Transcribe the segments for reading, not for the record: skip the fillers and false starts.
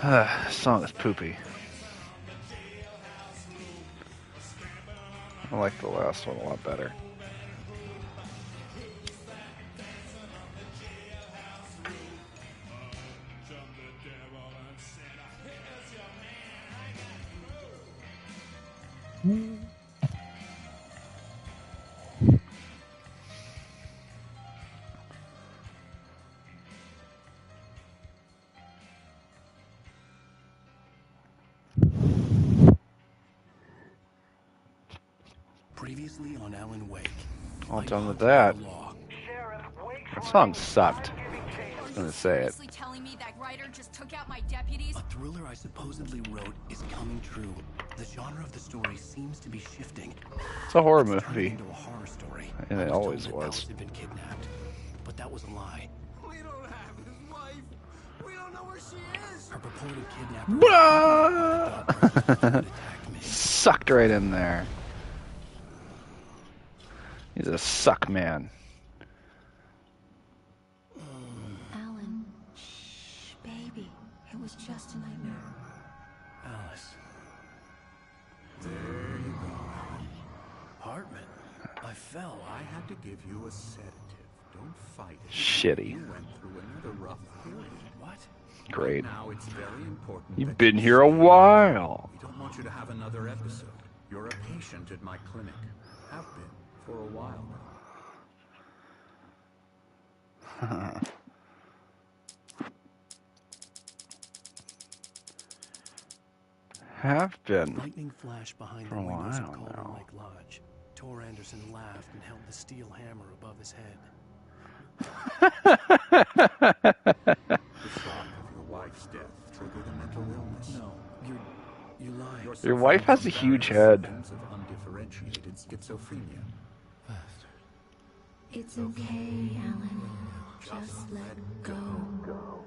This song is poopy. I like the last one a lot better. Previously on Alan Wake. All done with that. That song sucked. I was gonna say it. Telling me that writer just took out my deputies? A thriller I supposedly wrote is coming true. The genre of the story seems to be shifting. It's a horror It's turning movie. into a horror story. And it I always told that was. Alice had been kidnapped, but that was a lie. We don't have his wife. We don't know where she is. Her purported kidnapper attacked me. Sucked right in there. He's a suck man. Alan, shh, baby. It was just a nightmare. Alice. There you go, Alan. Hartman, I fell. I had to give you a sedative. Don't fight it. Shitty. You went through another rough period. What? Great. Now it's very important. You've that been you here a stay. while. We don't want you to have another episode. You're a patient at my clinic. Have been for a while now. Have been. Lightning flashed behind For the a windows of while Cauldron now. Lake Lodge. Tor Anderson laughed and held the steel hammer above his head. The shock of your wife's death triggered a mental illness. No, you lied. You're Your wife has a suffering huge from various head. symptoms of undifferentiated schizophrenia. It's okay, Alan. Just let go.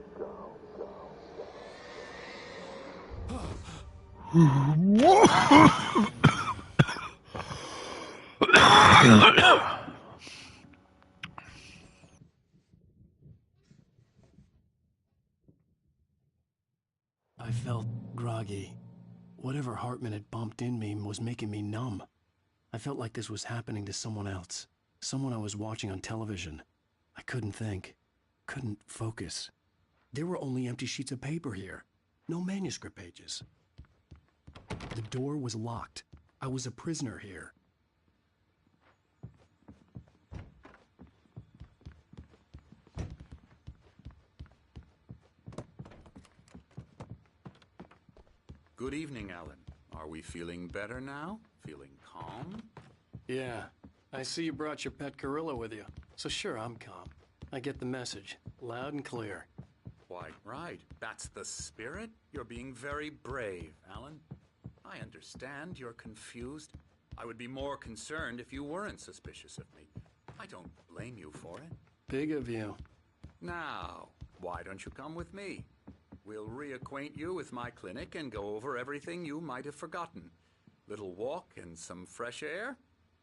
I felt groggy. Whatever Hartman had bumped in me was making me numb. I felt like this was happening to someone else. Someone I was watching on television. I couldn't think. Couldn't focus. There were only empty sheets of paper here. No manuscript pages. The door was locked. I was a prisoner here. Good evening, Alan. Are we feeling better now? Feeling calm? Yeah, I see you brought your pet gorilla with you. So sure, I'm calm. I get the message, loud and clear. Quite right. That's the spirit. You're being very brave, Alan. I understand you're confused. I would be more concerned if you weren't suspicious of me. I don't blame you for it. Big of you. Now, why don't you come with me? We'll reacquaint you with my clinic and go over everything you might have forgotten. Little walk and some fresh air?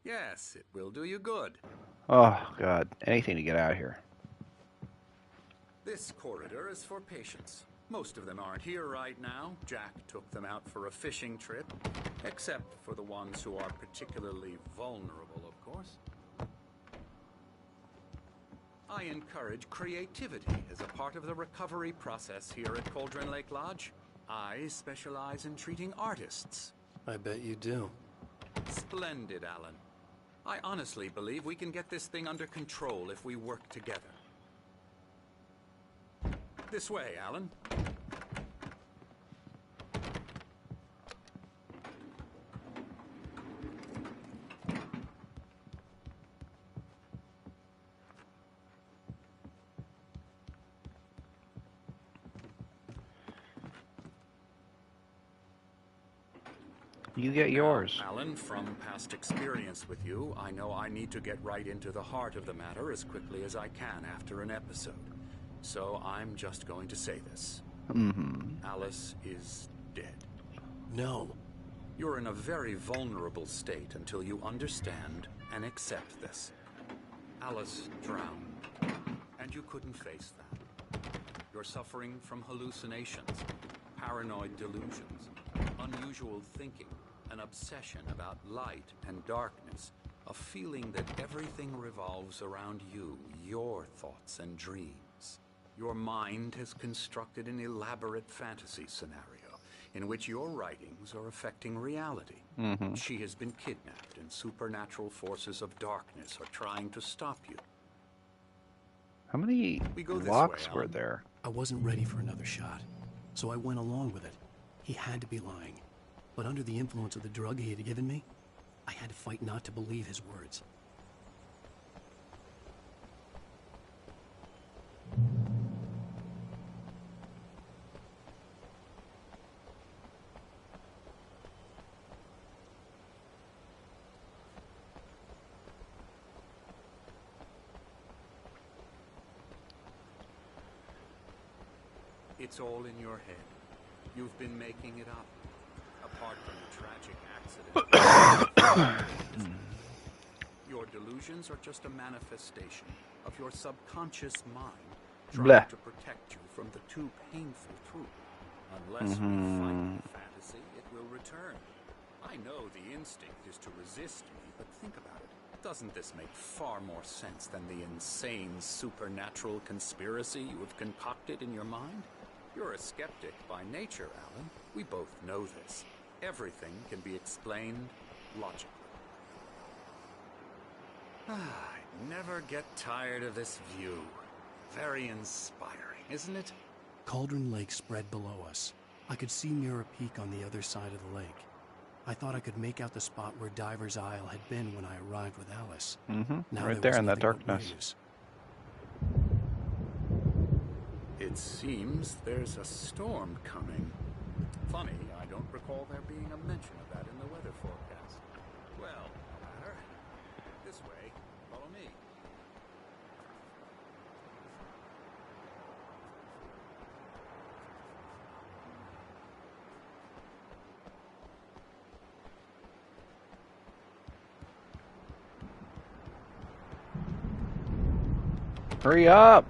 Yes, it will do you good. Oh, God. Anything to get out of here. This corridor is for patients. Most of them aren't here right now. Jack took them out for a fishing trip. Except for the ones who are particularly vulnerable, of course. I encourage creativity as a part of the recovery process here at Cauldron Lake Lodge. I specialize in treating artists. I bet you do. Splendid, Alan. I honestly believe we can get this thing under control if we work together. This way, Alan. You get yours. Now, Alan, from past experience with you, I know I need to get right into the heart of the matter as quickly as I can after an episode. So I'm just going to say this. Alice is dead. No. You're in a very vulnerable state until you understand and accept this. Alice drowned, and you couldn't face that. You're suffering from hallucinations, paranoid delusions, unusual thinking, an obsession about light and darkness, a feeling that everything revolves around you, your thoughts and dreams. Your mind has constructed an elaborate fantasy scenario in which your writings are affecting reality. She has been kidnapped, and supernatural forces of darkness are trying to stop you. How many We go this locks way, were Alan. there? I wasn't ready for another shot, so I went along with it. He had to be lying. But under the influence of the drug he had given me, I had to fight not to believe his words. It's all in your head. You've been making it up. Apart from the tragic accident. Your delusions are just a manifestation of your subconscious mind trying Bleh. to protect you from the too painful truth. Unless we fight the fantasy, it will return. I know the instinct is to resist me, but think about it. Doesn't this make far more sense than the insane supernatural conspiracy you have concocted in your mind? You're a skeptic by nature, Alan. We both know this. Everything can be explained logically. I never get tired of this view. Very inspiring, isn't it? Cauldron Lake spread below us. I could see Mirror Peak on the other side of the lake. I thought I could make out the spot where Diver's Isle had been when I arrived with Alice. Now Right there there was in that nothing but darkness. waves. It seems there's a storm coming. Funny, I don't recall there being a mention of that in the weather forecast. Well, no matter. This way. Follow me. Hurry up!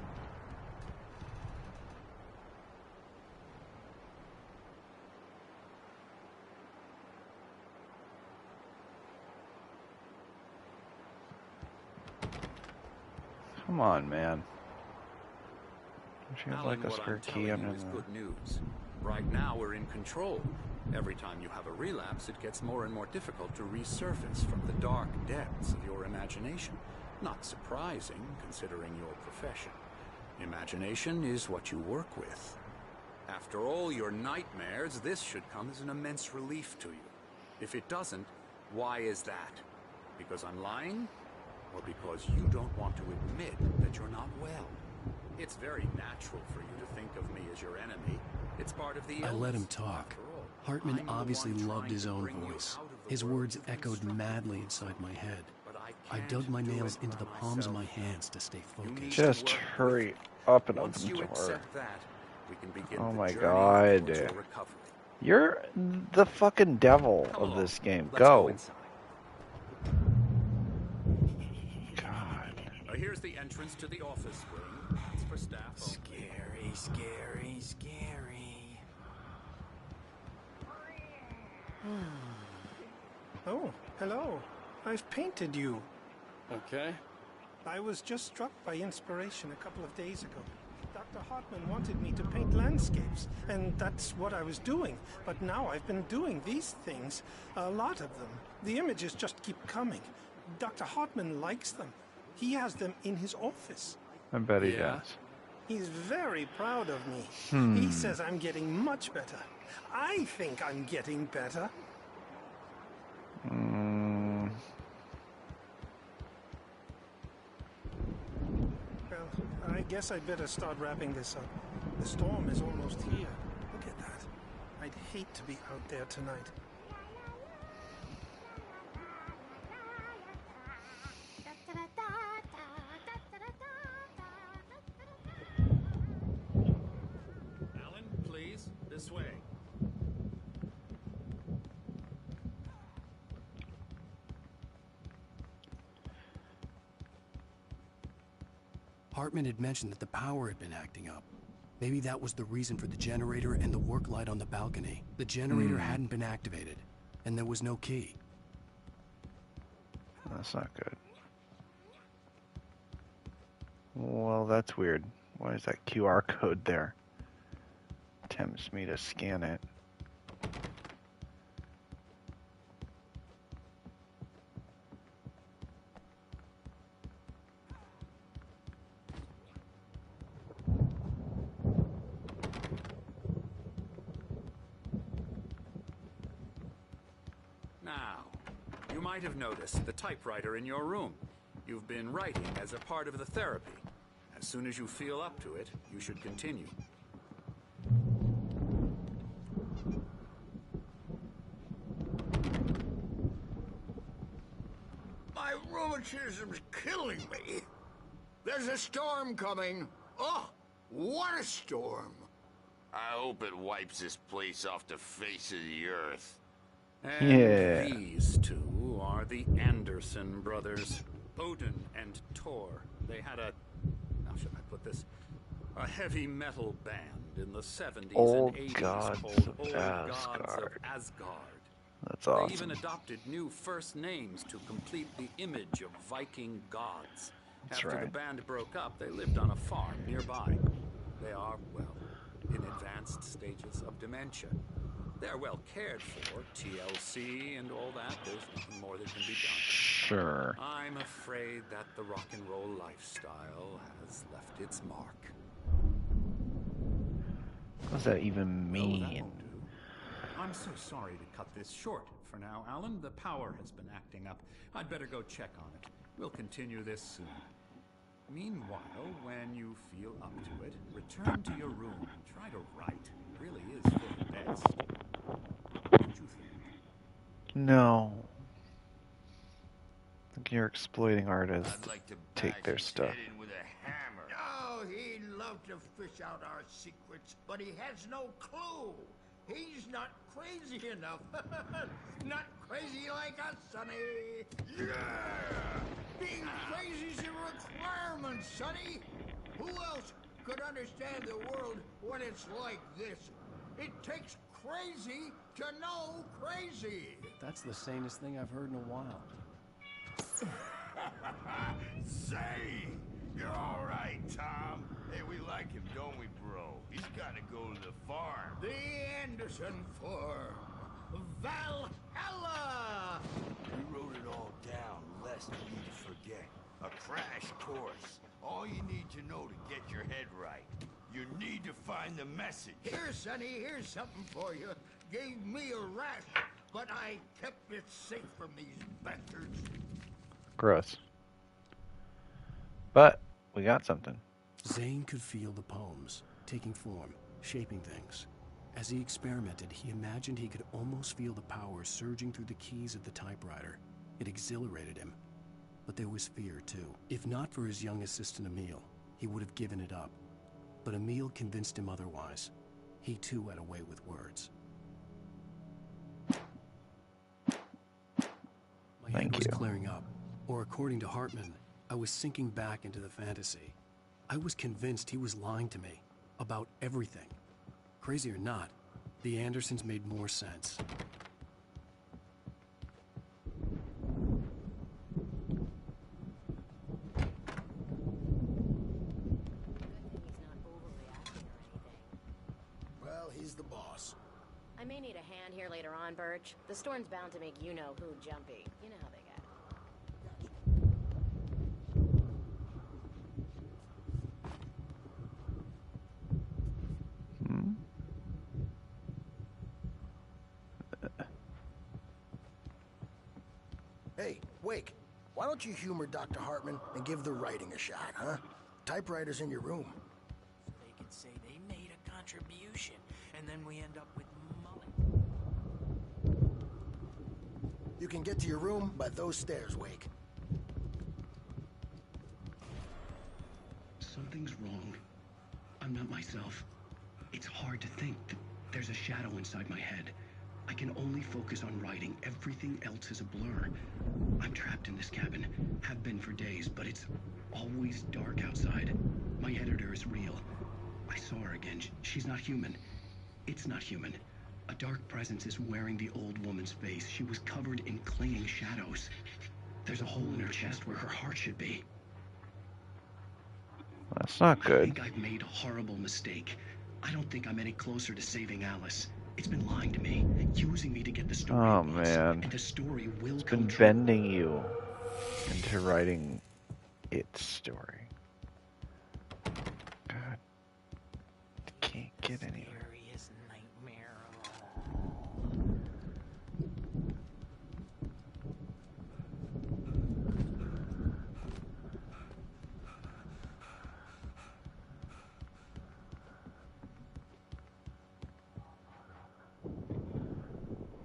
Come on, man. Don't you have Alan, like a what I'm spare telling key you under is the... good news. Right now, we're in control. Every time you have a relapse, it gets more and more difficult to resurface from the dark depths of your imagination. Not surprising, considering your profession. Imagination is what you work with. After all your nightmares, this should come as an immense relief to you. If it doesn't, why is that? Because I'm lying? Or because you don't want to admit that you're not well? It's very natural for you to think of me as your enemy. It's part of the I let him illness. talk. After all, Hartman I'm the obviously one loved trying his to own bring you voice. out of the His world words you've echoed constructed madly for inside yourself. my head. But I can't dug my do nails it into the by palms of my myself. hands to stay You need focused. to Just work hurry with me. up and Once open you the door. accept that, we can begin Oh the my journey God. towards your recovery. You're the fucking devil Come of along. this game. Let's go Go. inside. God. Here's the entrance to the office wing. It's for staff only. Scary, scary, scary. Oh, hello. I've painted you. Okay. I was just struck by inspiration a couple of days ago. Dr. Hartman wanted me to paint landscapes, and that's what I was doing. But now I've been doing these things, a lot of them. The images just keep coming. Dr. Hartman likes them. He has them in his office. I bet he Yeah? does. He's very proud of me. He says I'm getting much better. I think I'm getting better. Well, I guess I'd better start wrapping this up. The storm is almost here. Look at that. I'd hate to be out there tonight. Alan, please, this way. Hartman had mentioned that the power had been acting up. Maybe that was the reason for the generator and the work light on the balcony. The generator hadn't been activated, and there was no key. That's not good. Well, that's weird. Why is that QR code there? Tempts me to scan it. Now, you might have noticed the typewriter in your room. You've been writing as a part of the therapy. As soon as you feel up to it, you should continue. My rheumatism's killing me. There's a storm coming. Oh, what a storm. I hope it wipes this place off the face of the earth. And Yeah. these two are the Anderson brothers, Odin and Tor. They had a, how should I put this, a heavy metal band in the 70s Old and 80s Gods called of Old Gods Asgard. of Asgard. That's They awesome. even adopted new first names to complete the image of Viking gods. That's After the right. band broke up, they lived on a farm nearby. They are, well, in advanced stages of dementia. They're well cared for, TLC and all that. There's nothing more that can be done. Sure. I'm afraid that the rock and roll lifestyle has left its mark. What does that even No, that mean? won't do. I'm so sorry to cut this short for now, Alan. The power has been acting up. I'd better go check on it. We'll continue this soon. Meanwhile, when you feel up to it, return to your room and try to write. It really is for the best. What do you think? No. I think you're exploiting artists I'd like to take bash their his stuff. head in with a hammer. Oh, he'd love to fish out our secrets, but he has no clue. He's not crazy enough. Not crazy like us, Sonny. Yeah! Being crazy's a requirement, Sonny. Who else could understand the world when it's like this? It takes crazy to know crazy. That's the sanest thing I've heard in a while. Say, you're all right, Tom. Hey, we like him, don't we, bro? He's got to go to the farm. The Anderson Farm. Valhalla! We wrote it all down, lest you forget. A crash course. All you need to know to get your head right. You need to find the message. Here, Sonny, here's something for you. Gave me a rash, but I kept it safe from these bastards. Gross. But we got something. Zane could feel the poems, taking form, shaping things. As he experimented, he imagined he could almost feel the power surging through the keys of the typewriter. It exhilarated him. But there was fear, too. If not for his young assistant Emil, he would have given it up. But Emil convinced him otherwise. He, too, had a way with words. My head Thank was you. clearing up. Or according to Hartman, I was sinking back into the fantasy. I was convinced he was lying to me about everything. Crazy or not, the Andersons made more sense. Well, he's the boss. I may need a hand here later on, Birch. The storm's bound to make you-know-who jumpy. You know how they get. Hey, Wake, why don't you humor Dr. Hartman and give the writing a shot, huh? Typewriter's in your room. So they can say they made a contribution, and then we end up with mullet. You can get to your room by those stairs, Wake. Something's wrong. I'm not myself. It's hard to think that there's a shadow inside my head. I can only focus on writing. Everything else is a blur. I'm trapped in this cabin. Have been for days, but it's always dark outside. My editor is real. I saw her again. She's not human. It's not human. A dark presence is wearing the old woman's face. She was covered in clinging shadows. There's a hole in her chest where her heart should be. That's not I good. think I've made a horrible mistake. I don't think I'm any closer to saving Alice. It's been lying to me, using me to get the story Oh it wants, man. and the story will It's come been true. bending you into writing its story. God. Can't get anywhere. Scariest nightmare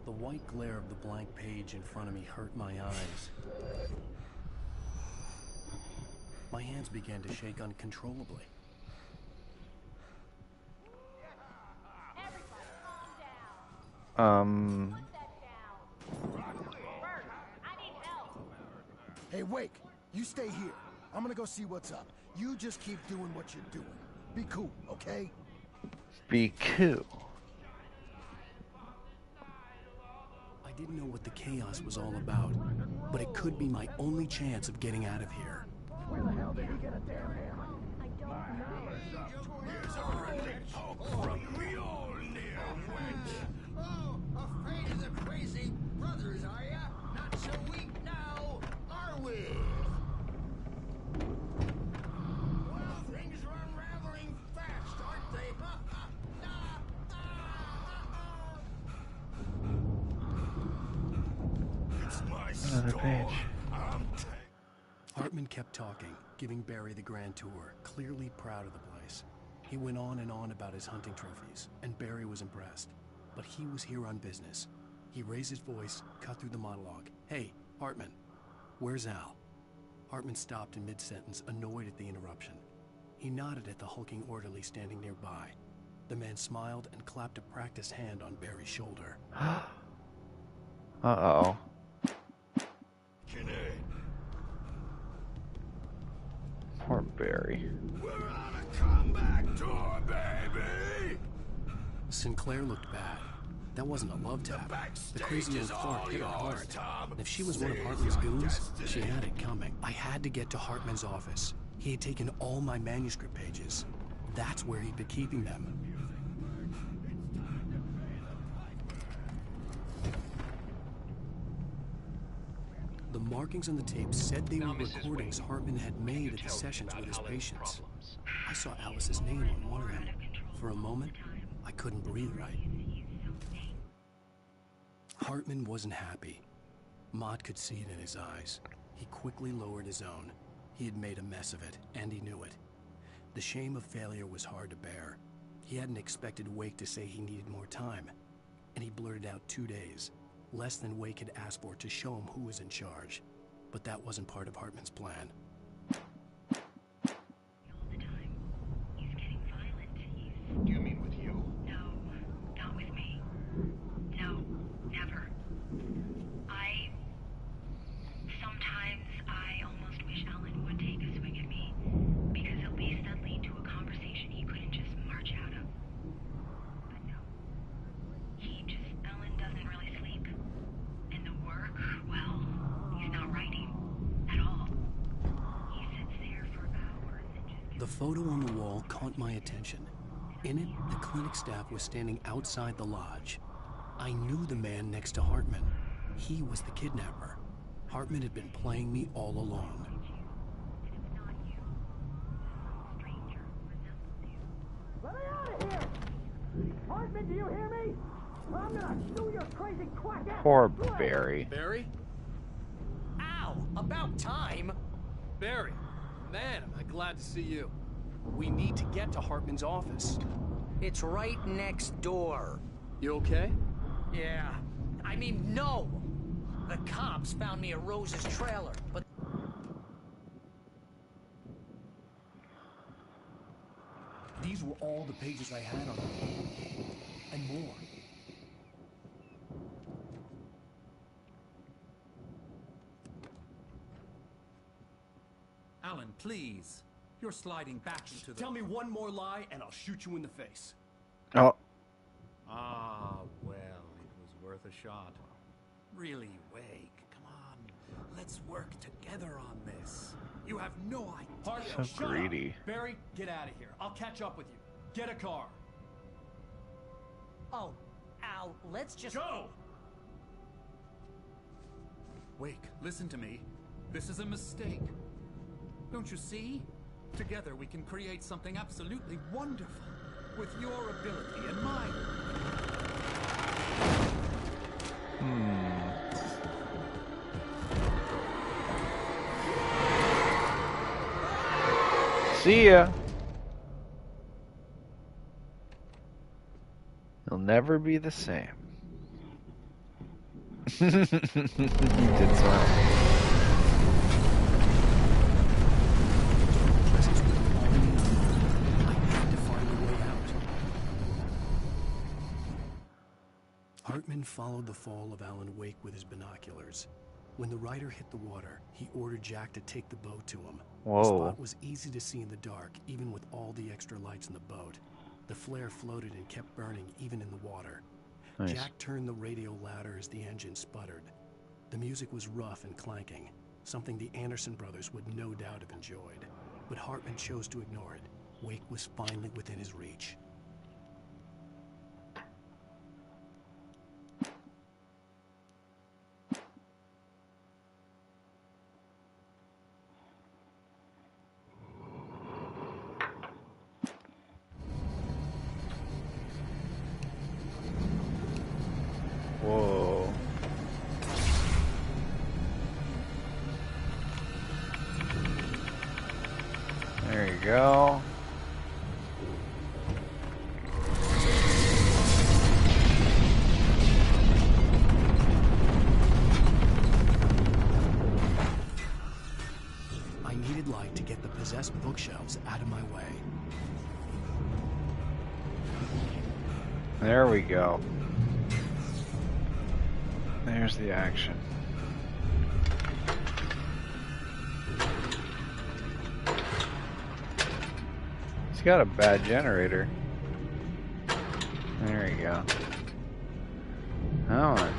The white glare of the blank page in front of me hurt my eyes. My hands began to shake uncontrollably. Hey, Wake, you stay here. I'm gonna go see what's up. You just keep doing what you're doing. Be cool, okay? Be cool. I didn't know what the chaos was all about, but it could be my only chance of getting out of here. Where the hell did he get a damn hammer? I don't know. Here's a relic from the old near witch. Oh, afraid of the crazy brothers, are ya? Not so weak now, are we? Well, things are unraveling fast, aren't they? It's my Another store. page. Hartman kept talking, giving Barry the grand tour, clearly proud of the place. He went on and on about his hunting trophies, and Barry was impressed. But he was here on business. He raised his voice, cut through the monologue. Hey, Hartman, where's Al? Hartman stopped in mid-sentence, annoyed at the interruption. He nodded at the hulking orderly standing nearby. The man smiled and clapped a practiced hand on Barry's shoulder. Uh-oh. Poor Barry. We're on a comeback tour, baby! Sinclair looked bad. That wasn't a love tap. The crazy old fart hit her hard. And if she was one of Hartman's goons, she had it coming. I had to get to Hartman's office. He had taken all my manuscript pages. That's where he'd been keeping them. The markings on the tape said they were recordings Hartman had made at the sessions with his patients. I saw Alice's name on one of them. For a moment, I couldn't breathe right. Hartman wasn't happy. Mott could see it in his eyes. He quickly lowered his own. He had made a mess of it, and he knew it. The shame of failure was hard to bear. He hadn't expected Wake to say he needed more time, and he blurted out 2 days, less than Wake had asked for to show him who was in charge. But that wasn't part of Hartman's plan. Do you mean with you? No, not with me. No, never. Sometimes I almost wish Alan would take a swing at me, because at least that'd lead to a conversation he couldn't just march out of. But no. Alan doesn't really sleep. And the work, well, he's not writing at all. He sits there for hours and just... The photo on the wall caught my attention. In it, the clinic staff was standing outside the lodge. I knew the man next to Hartman. He was the kidnapper. Hartman had been playing me all along. Let me out of here! Hartman, do you hear me? I'm gonna sue your crazy quack ass. Poor Barry. Barry? Ow! About time! Barry, man, am I glad to see you. We need to get to Hartman's office. It's right next door. You okay? Yeah. I mean, no! The cops found me at Rose's trailer, but... These were all the pages I had on him. And more. Alan, please. You're sliding back into the... Tell me one more lie and I'll shoot you in the face. Oh. Ah, well, it was worth a shot. Really, Wake, come on. Let's work together on this. You have no idea. Hartman, So greedy. Barry, get out of here. I'll catch up with you. Get a car. Oh, Al, let's just... Go! Wake, listen to me. This is a mistake. Don't you see? Together we can create something absolutely wonderful. With your ability and mine. See ya. You'll never be the same. You did smile. Hartman followed the fall of Alan Wake with his binoculars. When the rider hit the water, he ordered Jack to take the boat to him. Whoa. The spot was easy to see in the dark, even with all the extra lights in the boat. The flare floated and kept burning, even in the water. Nice. Jack turned the radio louder as the engine sputtered. The music was rough and clanking, something the Anderson brothers would no doubt have enjoyed. But Hartman chose to ignore it. Wake was finally within his reach. Whoa. There you go. I needed light to get the possessed bookshelves out of my way. There we go. There's the action. He's got a bad generator. There you go. Come on.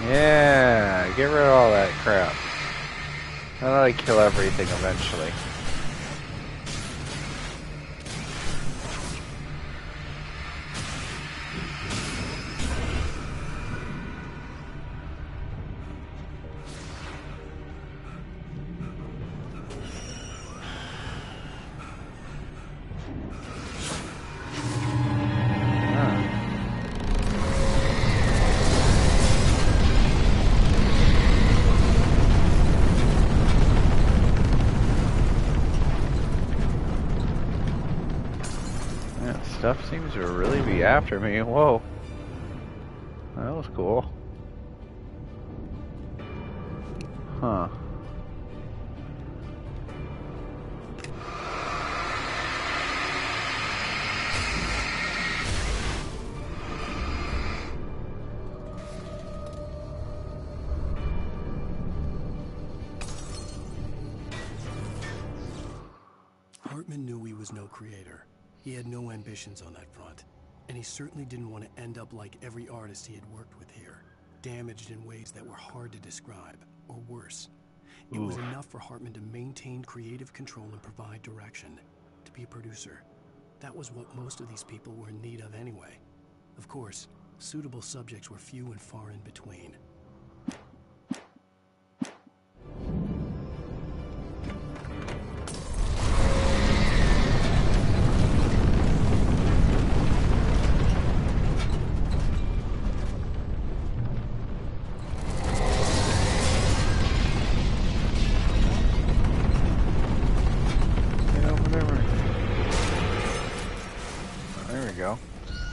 Yeah, get rid of all that crap. That'll like kill everything eventually. Stuff seems to really be after me. Whoa. That was cool. Huh. Hartman knew he was no creator. He had no ambitions on that front, and he certainly didn't want to end up like every artist he had worked with here, damaged in ways that were hard to describe, or worse. It was enough for Hartman to maintain creative control and provide direction, to be a producer. That was what most of these people were in need of anyway. Of course, suitable subjects were few and far in between.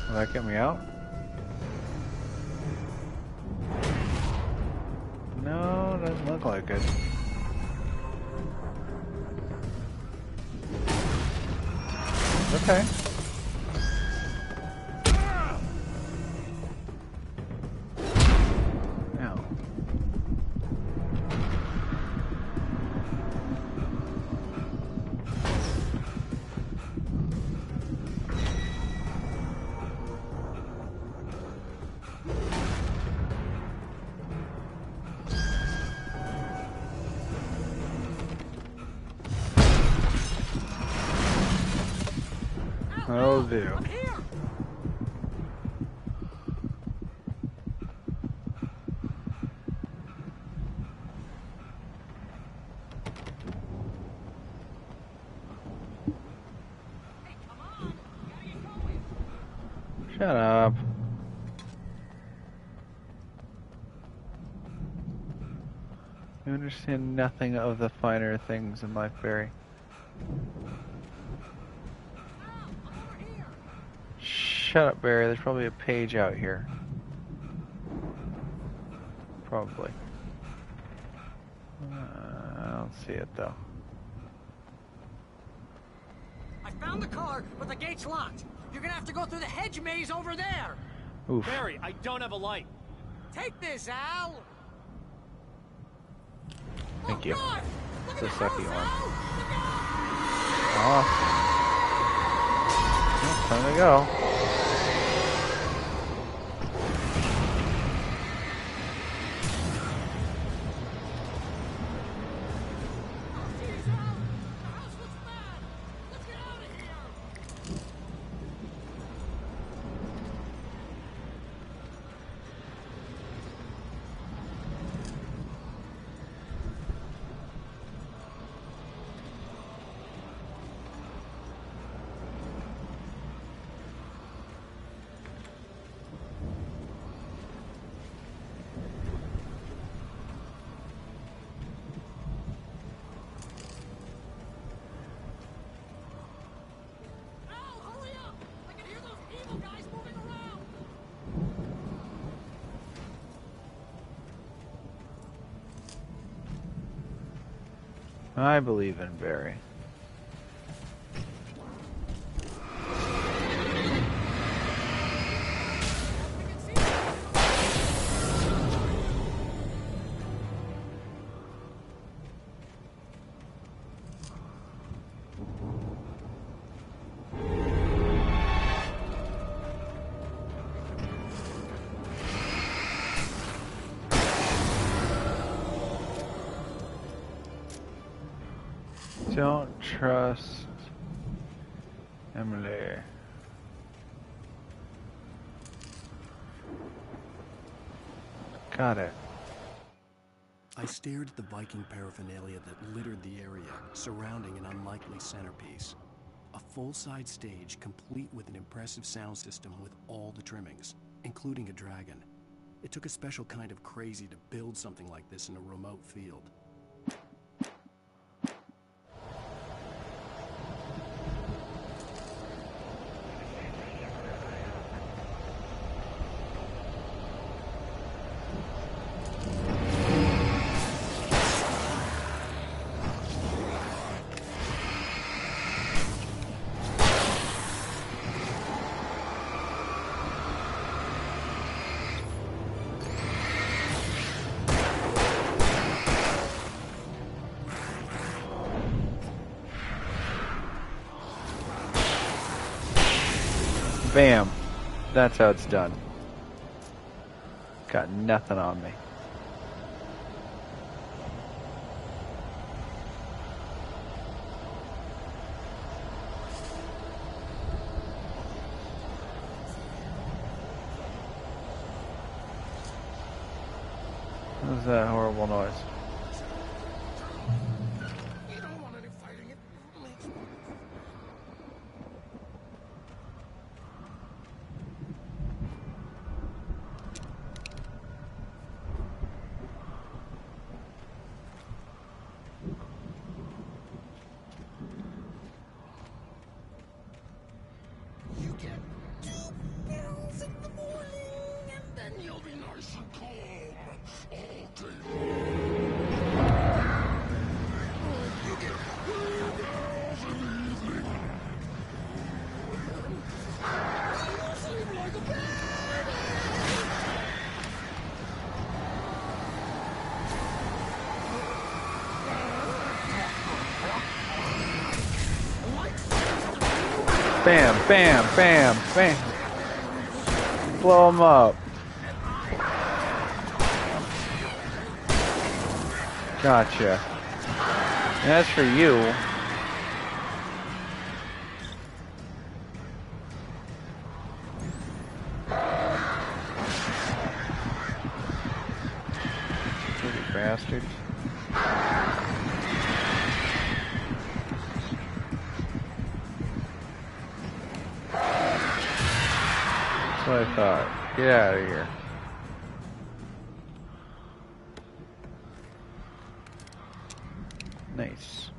Will that get me out? No, doesn't look like it. Okay. Oh, do. I'm here. Shut up. You understand nothing of the finer things in life, Barry. Shut up, Barry. There's probably a page out here. Probably. I don't see it, though. I found the car, but the gate's locked. You're gonna have to go through the hedge maze over there. Oof. Barry, I don't have a light. Take this, Al. Thank you. God! It's a sucky one. Awesome. Time to go. I believe in Barry. Don't trust Emily. Got it. I stared at the Viking paraphernalia that littered the area, surrounding an unlikely centerpiece. A full-size stage complete with an impressive sound system with all the trimmings, including a dragon. It took a special kind of crazy to build something like this in a remote field. Bam. That's how it's done. Got nothing on me. What was that horrible noise? Bam, bam, bam, bam. Blow them up. Gotcha. And as for you, bastards. That's what I thought. Get out of here. Nice.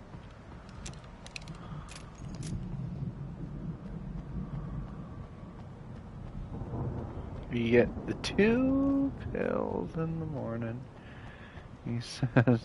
You get the 2 pills in the morning, he says.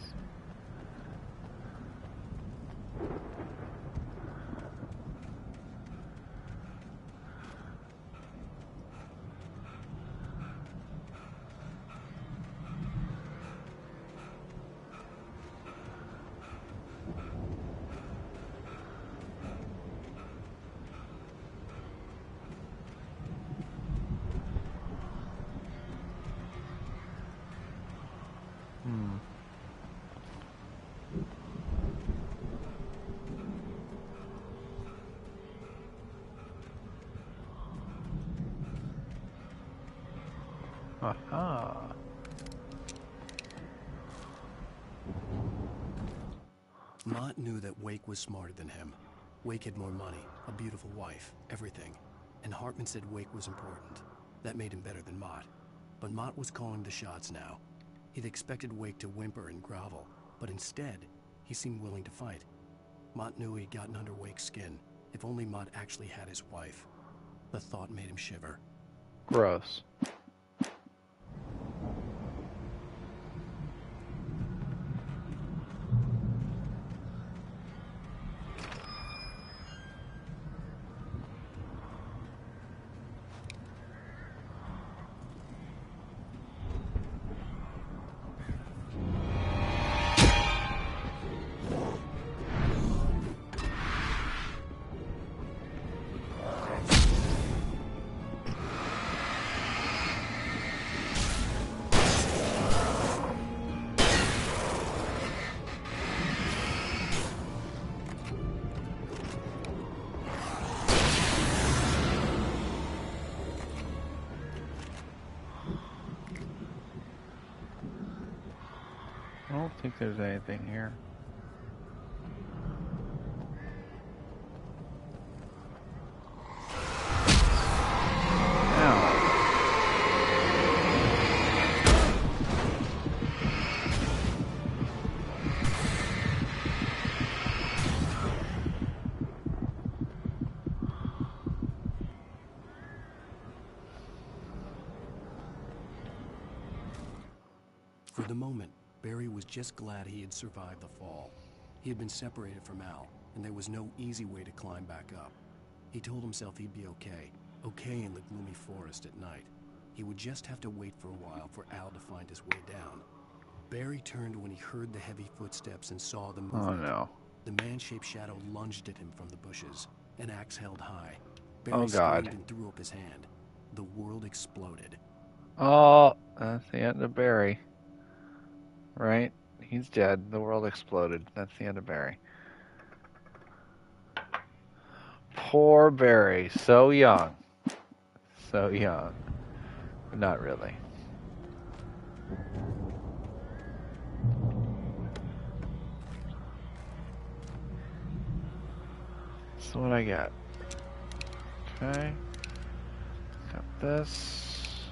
Aha. Mott knew that Wake was smarter than him. Wake had more money, a beautiful wife, everything. And Hartman said Wake was important. That made him better than Mott. But Mott was calling the shots now. He'd expected Wake to whimper and grovel, but instead, he seemed willing to fight. Mott knew he'd gotten under Wake's skin. If only Mott actually had his wife. The thought made him shiver. Gross. I don't think there's anything here. For the moment, Barry was just glad he had survived the fall. He had been separated from Al, and there was no easy way to climb back up. He told himself he'd be okay in the gloomy forest at night. He would just have to wait for a while for Al to find his way down. Barry turned when he heard the heavy footsteps and saw the movement. Oh no. The man-shaped shadow lunged at him from the bushes, an axe held high. Barry Oh God. screamed and threw up his hand. The world exploded. Oh, that's the end of Barry. Right? He's dead. The world exploded. That's the end of Barry. Poor Barry. So young. So young. But not really. So what I got? Okay. Got this.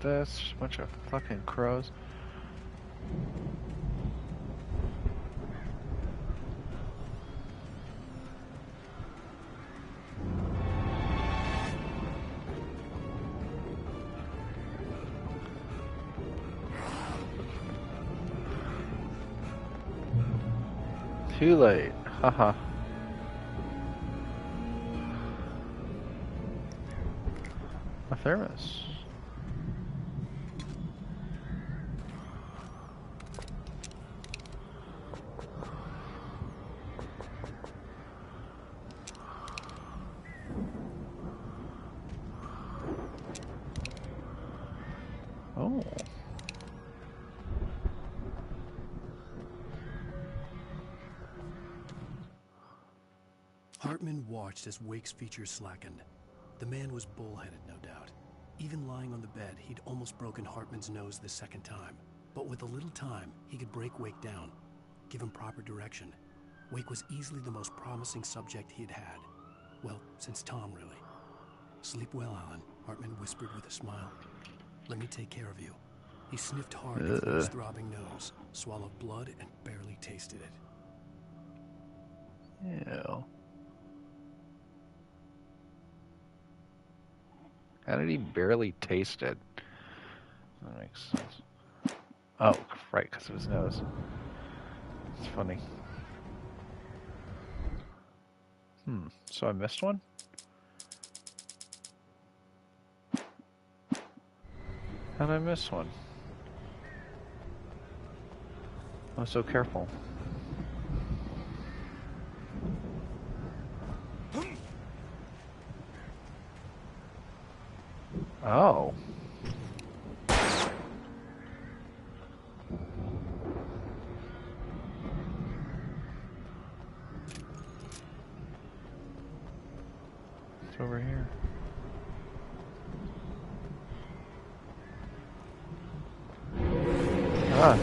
This. Bunch of fucking crows. Too late. Haha. A thermos. Oh. Hartman watched as Wake's features slackened. The man was bullheaded, no doubt. Even lying on the bed, he'd almost broken Hartman's nose the second time. But with a little time, he could break Wake down, give him proper direction. Wake was easily the most promising subject he'd had. Well, since Tom, really. Sleep well, Alan, Hartman whispered with a smile. Let me take care of you. He sniffed hard into his throbbing nose, swallowed blood, and barely tasted it. Ew. How did he barely taste it? That makes sense. Oh, right, because of his nose. It's funny. So I missed one? How did I miss one? I was so careful. Oh. It's over here. Ah.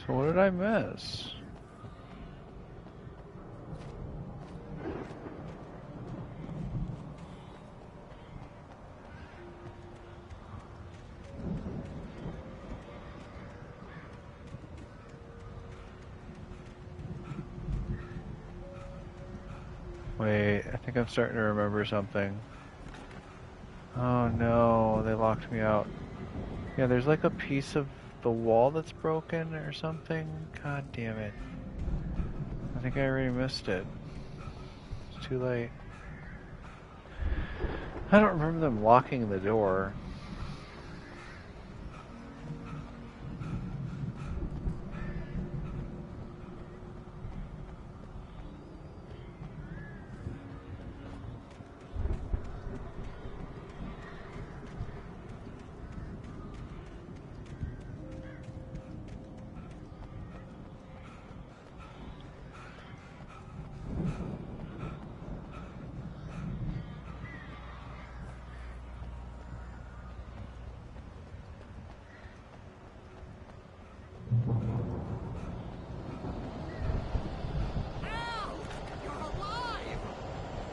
So what did I miss? Wait, I think I'm starting to remember something. Oh no, they locked me out. Yeah, there's like a piece of the wall that's broken or something. God damn it. I think I already missed it. It's too late. I don't remember them locking the door.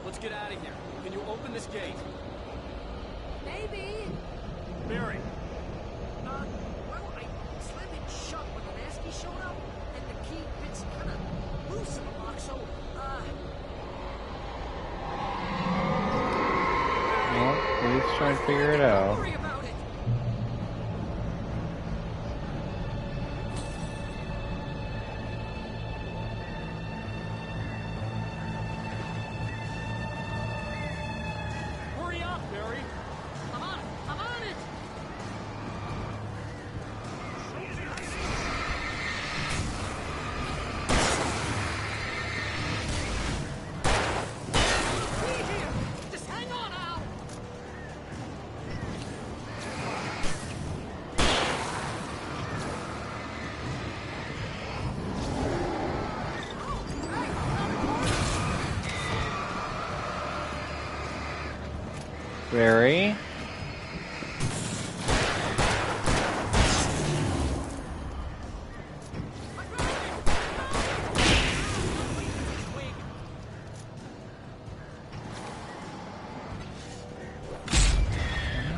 Let's get out of here. Can you open this gate? Maybe. Barry. Well, I slammed it shut when the Nasty showed up, and the key fits kind of loose in the lock, so, Well, please try and figure it out. worry about it. Hurry up, Barry. I'm on it. Just hang on, Al. Barry?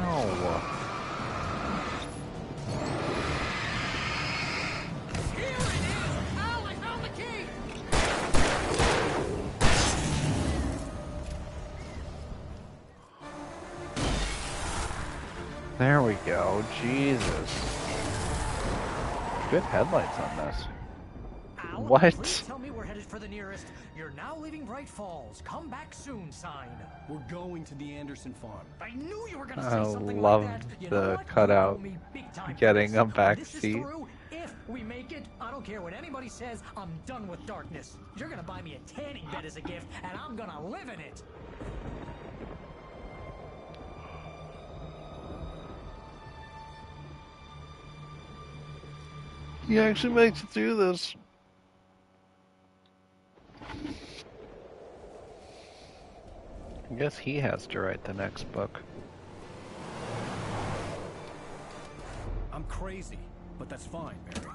No. Al, I found the key. There we go. Jesus. Good headlights on this. Al, What? please tell me we're headed for the nearest "You're now leaving Bright Falls. Come back soon" sign. We're going to the Anderson farm. I knew you were gonna I say something loved like that. You the know what? cutout You owe me big time for getting this. a back This is seat. through. If we make it, I don't care what anybody says, I'm done with darkness. You're gonna buy me a tanning bed as a gift, and I'm gonna live in it. He actually makes it through this. I guess he has to write the next book. I'm crazy, but that's fine, Barry.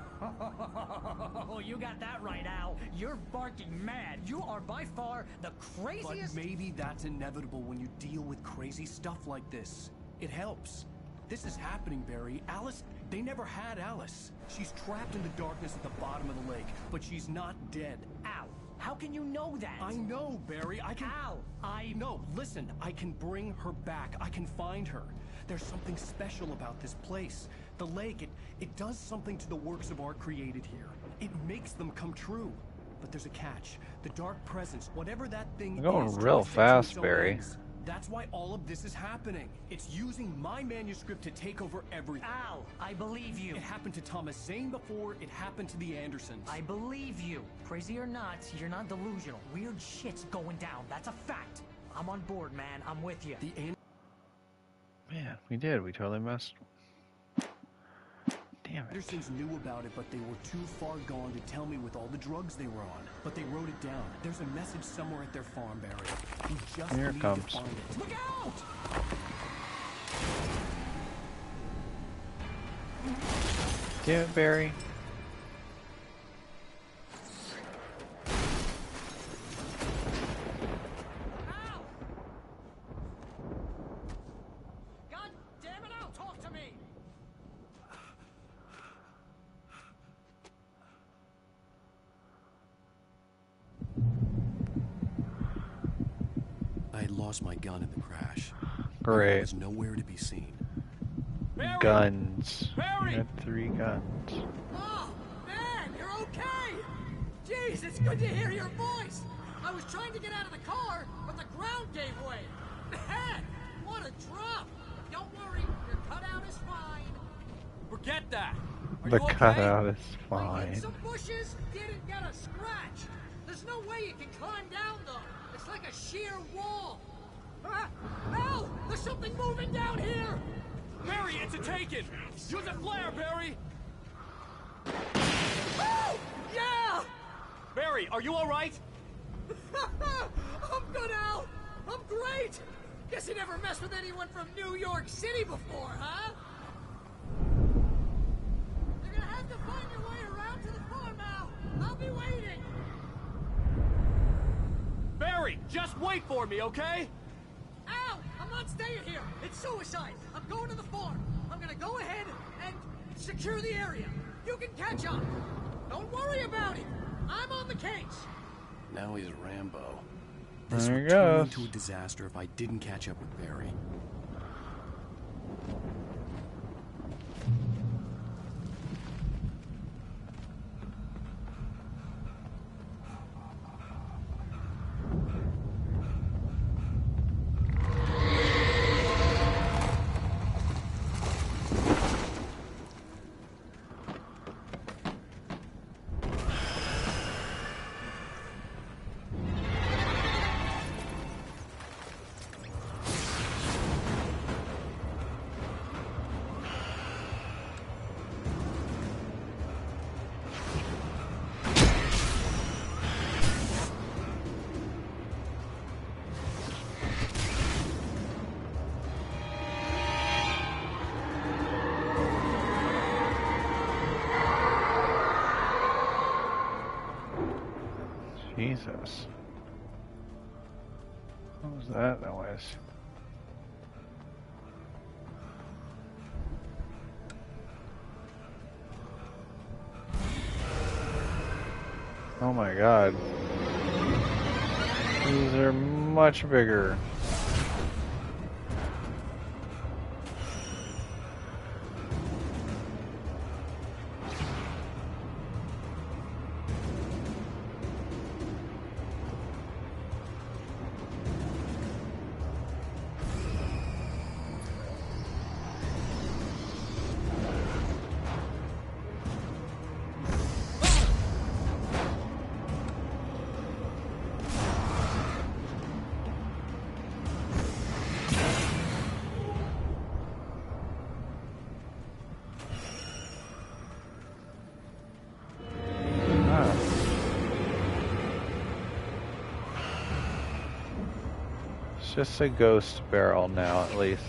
Oh, you got that right, Al. You're barking mad. You are by far the craziest. But maybe that's inevitable when you deal with crazy stuff like this. It helps. This is happening, Barry. Alice, they never had Alice. She's trapped in the darkness at the bottom of the lake, but she's not dead. Al, how can you know that? I know, Barry. I can... Al, No, listen. I can bring her back. I can find her. There's something special about this place. The lake, it does something to the works of art created here. It makes them come true. But there's a catch. The dark presence, whatever that thing You're going is, real tries to fast, its own Barry. ends. That's why all of this is happening. It's using my manuscript to take over everything. Al, I believe you. It happened to Thomas Zane before, it happened to the Andersons. I believe you. Crazy or not, you're not delusional. Weird shit's going down. That's a fact. I'm on board, man. I'm with you. Man, we did. We totally messed. Damn it. Andersons knew about it, but they were too far gone to tell me with all the drugs they were on. But they wrote it down. There's a message somewhere at their farm, Barry. You just Here it need comes. to find it. Look out! Damn it, Barry. God damn it, Al, talk to me! I had lost my gun in the crash. Great. There was nowhere to be seen. Guns. Barry! You had 3 guns. Oh, man, you're okay! Jeez, it's good to hear your voice! I was trying to get out of the car, but the ground gave way. Man, what a drop! Don't worry, your cutout is fine. Forget that! Are The you okay? cutout is I fine. hit some bushes, didn't get a scratch. There's no way you can climb down, though. It's like a sheer wall. Al, there's something moving down here! Barry, it's a Taken! Use a flare, Barry! Oh! Yeah! Barry, are you alright? I'm good, Al! I'm great! Guess you never messed with anyone from New York City before, huh? You're gonna have to find your way around to the farm, Al! I'll be waiting! Barry, just wait for me, okay? Al, I'm not staying here! It's suicide! I'm going to the farm! I'm gonna go ahead and secure the area! You can catch up! Don't worry about it! I'm on the case! Now he's Rambo. This There would he turn goes. into a disaster if I didn't catch up with Barry. Jesus. What was that noise? Oh my god. These are much bigger. It's just a ghost barrel now, at least.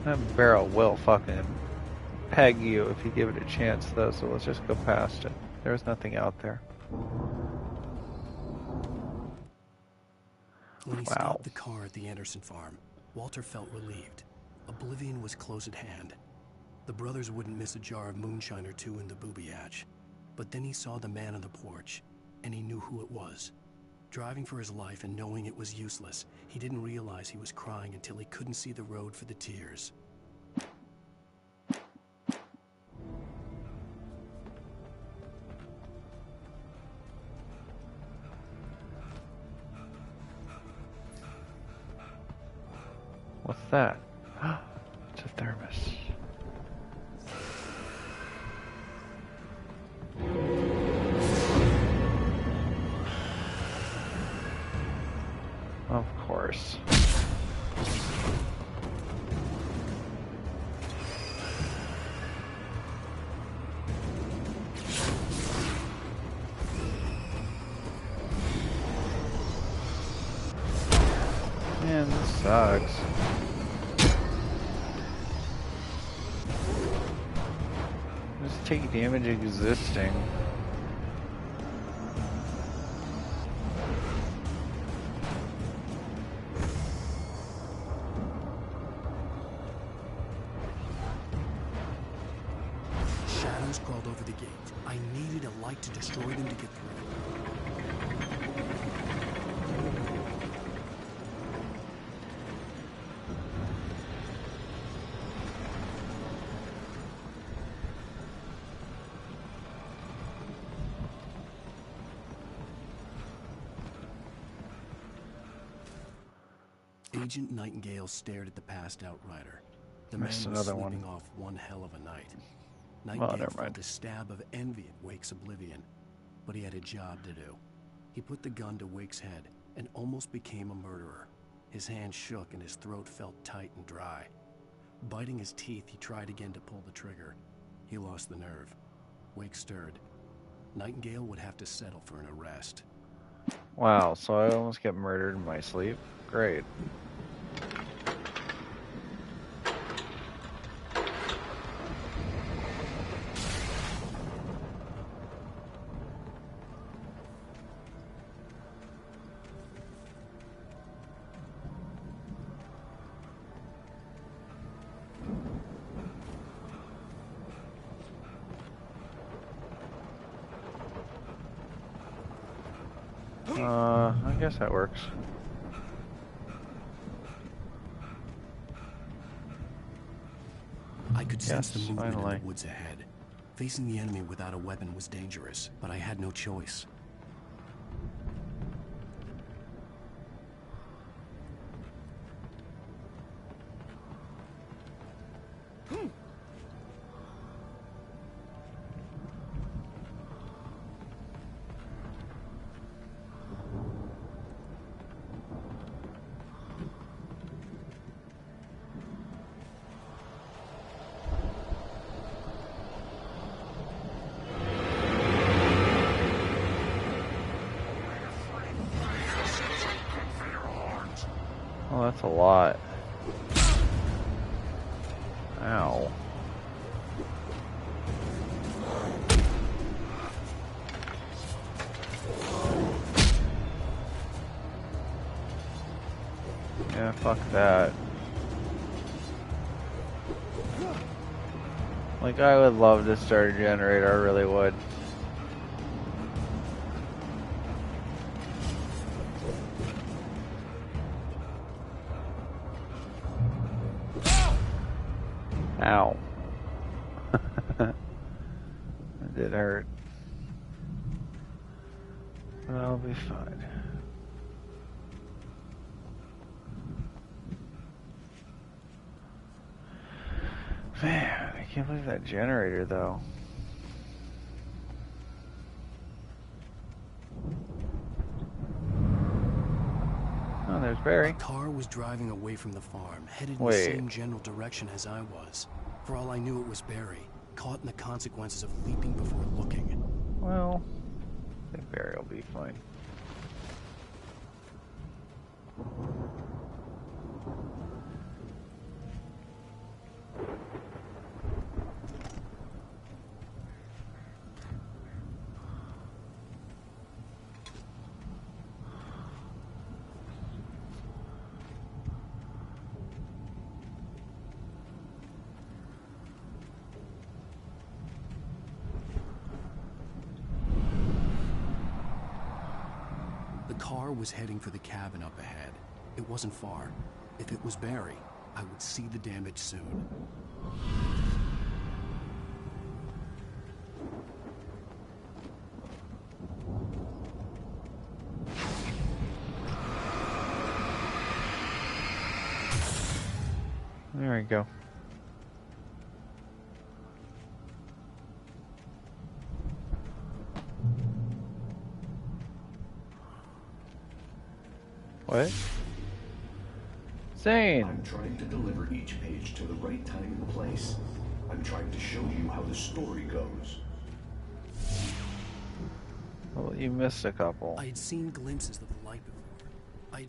That barrel will fucking peg you if you give it a chance, though, so let's just go past it. There's nothing out there. When he stopped the car at the Anderson farm, Walter felt relieved. Oblivion was close at hand. The brothers wouldn't miss a jar of moonshine or two in the booby hatch. But then he saw the man on the porch, and he knew who it was. Driving for his life and knowing it was useless, he didn't realize he was crying until he couldn't see the road for the tears. What's that? It's a thermos. Of course. Man, this sucks. Just take damage existing. Shadows crawled over the gate. I needed a light to destroy them to get through. Agent Nightingale stared at the passed-out rider. The man Missed was another sleeping one. off one hell of a night. Oh, Nightingale never felt mind. a stab of envy at Wake's oblivion, but he had a job to do. He put the gun to Wake's head and almost became a murderer. His hand shook and his throat felt tight and dry. Biting his teeth, he tried again to pull the trigger. He lost the nerve. Wake stirred. Nightingale would have to settle for an arrest. Wow, so I almost get murdered in my sleep? Great. I guess that works. I could sense Yes, the movement finally. in the woods ahead. Facing the enemy without a weapon was dangerous, but I had no choice. Oh, that's a lot. Ow. Yeah, fuck that. Like, I would love to start a generator, I really would. Ow. That did hurt. But I'll be fine. Man, I can't believe that generator though. Oh, there's Barry. A car was driving away from the farm, headed in Wait. the same general direction as I was. For all I knew, it was Barry, caught in the consequences of leaping before looking. Well, I think Barry will be fine. The car was heading for the cabin up ahead. It wasn't far. If it was Barry, I would see the damage soon. There we go. What? Zane! I'm trying to deliver each page to the right time and place. I'm trying to show you how the story goes. Well, you missed a couple. I had seen glimpses of the light before.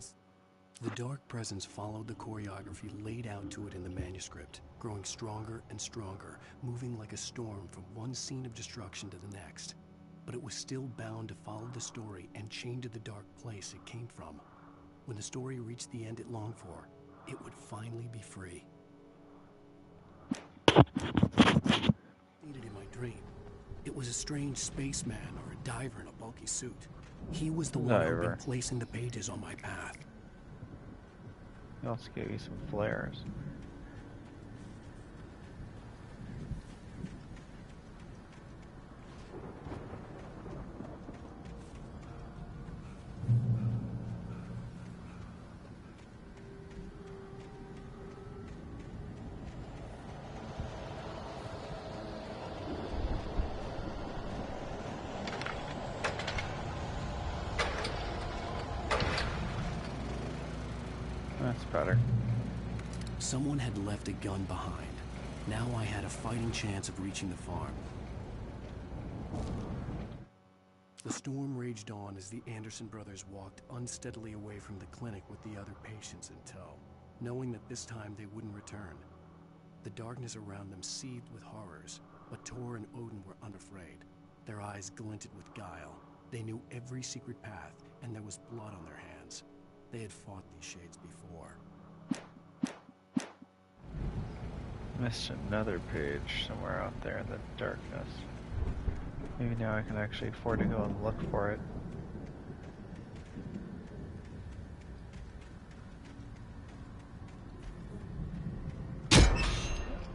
The dark presence followed the choreography laid out to it in the manuscript, growing stronger and stronger, moving like a storm from one scene of destruction to the next. But it was still bound to follow the story and chained to the dark place it came from. When the story reached the end it longed for, it would finally be free. Needed in my dream. It was a strange spaceman or a diver in a bulky suit. He was the one who'd been placing the pages on my path. He also gave you some flares. That's better. Someone had left a gun behind. Now I had a fighting chance of reaching the farm. The storm raged on as the Anderson brothers walked unsteadily away from the clinic with the other patients in tow, knowing that this time they wouldn't return. The darkness around them seethed with horrors, but Tor and Odin were unafraid. Their eyes glinted with guile. They knew every secret path, and there was blood on their hands. They had fought these shades before. Missed another page somewhere out there in the darkness. Maybe now I can actually afford to go and look for it.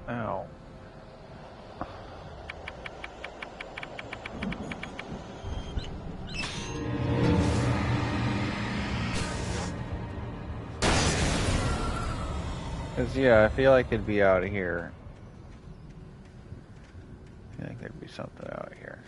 Ow. Cause yeah, I feel like it'd be out of here. I think there'd be something out here.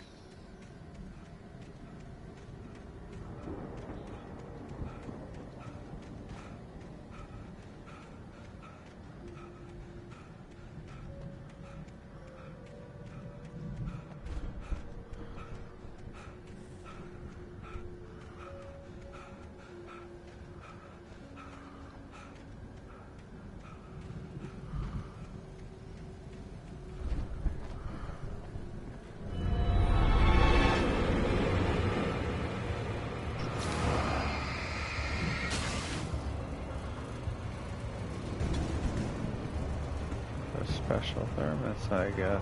Special thermos, I guess.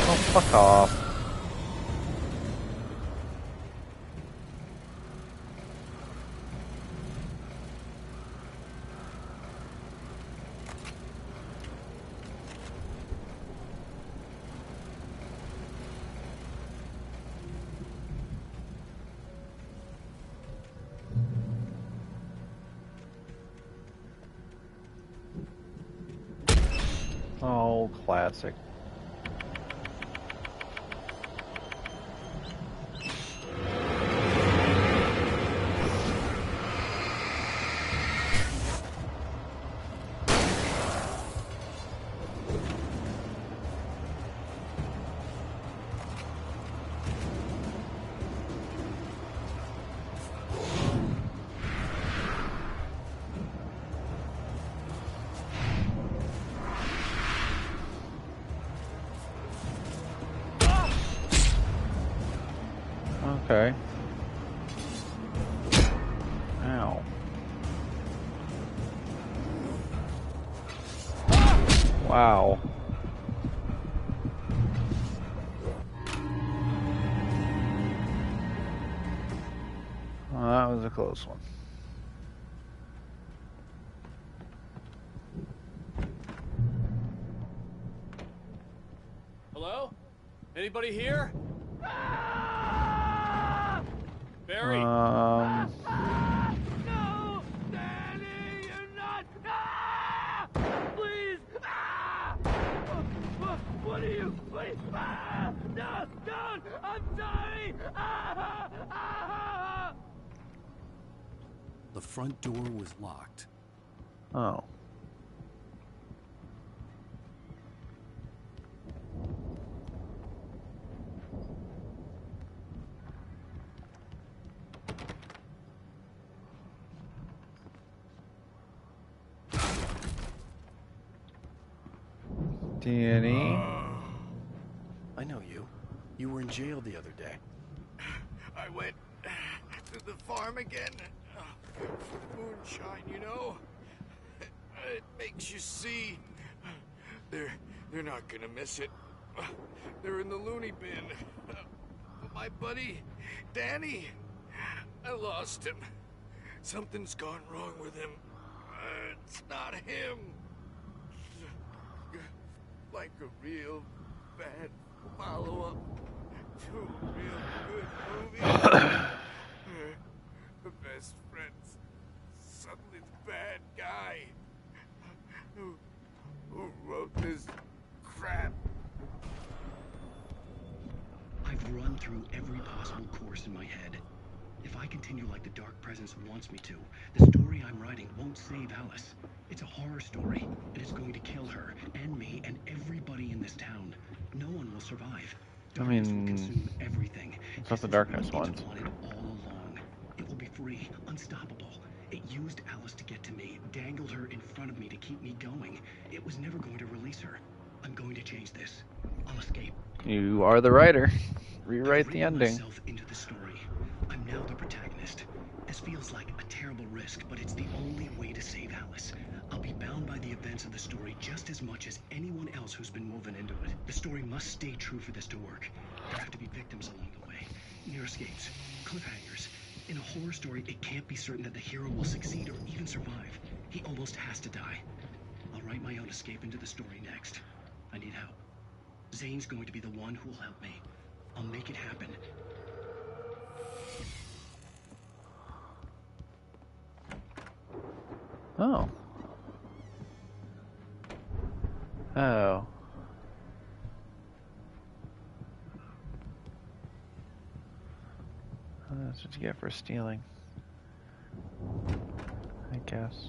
Oh, fuck off. old classic. Okay. Ow. Wow. Well, that was a close one. Hello? Anybody here? Barry? Um... No! Danny, you're not! Ah! Please! Ah! What are you? Please! Ah! No! Don't! I'm sorry! Ah! Ah! The front door was locked. Oh. Danny? I know you. You were in jail the other day. I went to the farm again. Moonshine, you know. It makes you see. They're not gonna miss it. They're in the loony bin. But my buddy, Danny, I lost him. Something's gone wrong with him. It's not him. Like a real bad follow-up to a real good movie. The best friend's suddenly the bad guy. Who wrote this crap? I've run through every possible course in my head. If I continue like the Dark Presence wants me to, the story I'm writing won't save Alice. It's a horror story, and it's going to kill her, and me, and everybody in this town. No one will survive. Darkness will consume everything. It's not the Darkness ones. Wanted all along. It will be free, unstoppable. It used Alice to get to me, dangled her in front of me to keep me going. It was never going to release her. I'm going to change this. I'll escape. You are the writer. Rewrite the ending. Myself into the story. I'm now the protagonist. This feels like a terrible risk, but it's the only way to save Alice. I'll be bound by the events of the story just as much as anyone else who's been woven into it. The story must stay true for this to work. There have to be victims along the way. Near escapes. Cliffhangers. In a horror story, it can't be certain that the hero will succeed or even survive. He almost has to die. I'll write my own escape into the story next. I need help. Zane's going to be the one who will help me. I'll make it happen. Oh. Oh. That's what you get for stealing, I guess.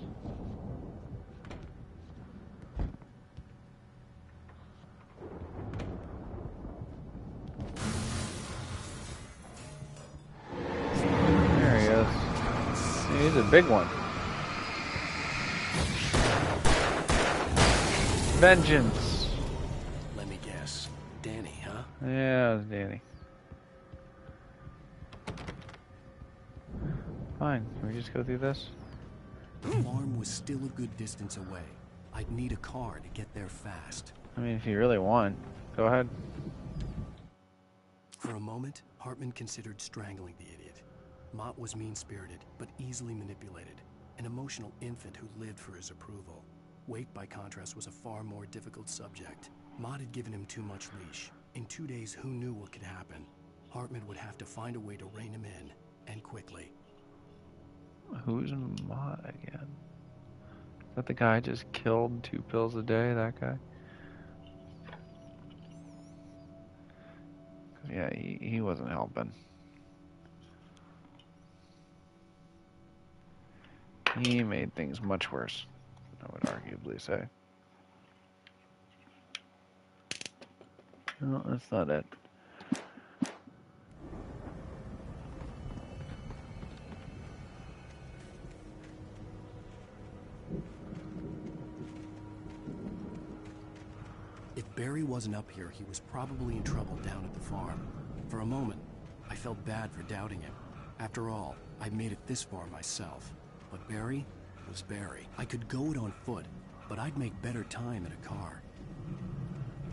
There he is. He's a big one. Vengeance. Let me guess. Danny, huh? Yeah, it was Danny. Fine. Can we just go through this? The farm was still a good distance away. I'd need a car to get there fast. I mean, if you really want, go ahead. For a moment, Hartman considered strangling the idiot. Mott was mean-spirited, but easily manipulated. An emotional infant who lived for his approval. Wake, by contrast, was a far more difficult subject. Mott had given him too much leash. In 2 days, who knew what could happen? Hartman would have to find a way to rein him in, and quickly. Who's Mott again? Is that the guy I just killed 2 pills a day? That guy? Yeah, he wasn't helping. He made things much worse, I would arguably say. No, that's not it. If Barry wasn't up here, he was probably in trouble down at the farm. For a moment, I felt bad for doubting him. After all, I'd made it this far myself. But Barry was Barry. I could go it on foot, but I'd make better time in a car.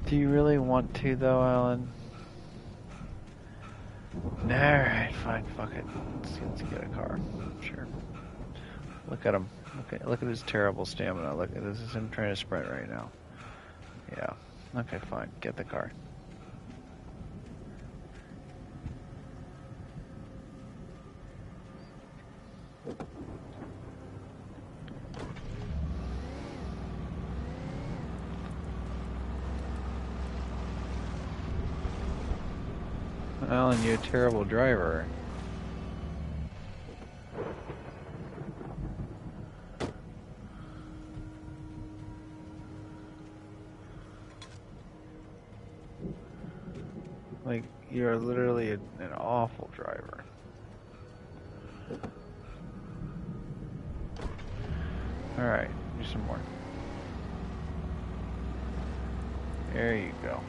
Do you really want to, though, Alan? Alright, fine, fuck it. Let's get a car. Sure. Look at him. Look at his terrible stamina. Look, this is him trying to sprint right now. Yeah. Okay, fine. Get the car. Alan, you're a terrible driver. Like, you're literally an awful driver. Alright, do some more. There you go.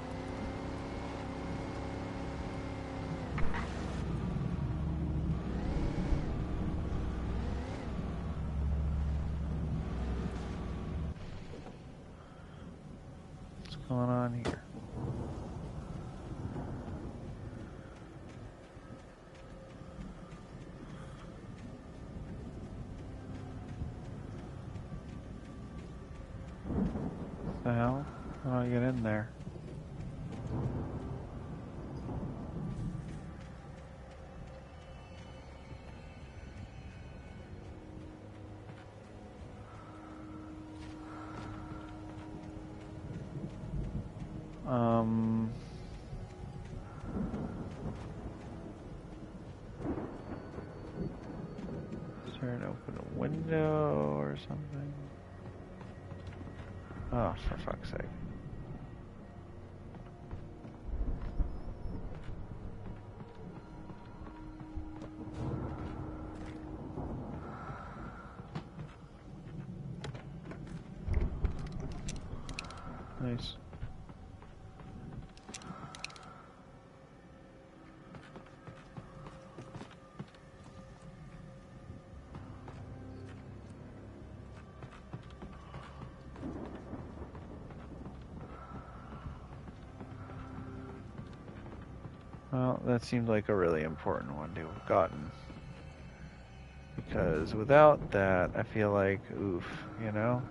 What's going on here? What the hell? How do I get in there? Is there an open window or something? Oh, for fuck's sake. Nice. Well, that seemed like a really important one to have gotten. Because without that, I feel like, oof, you know?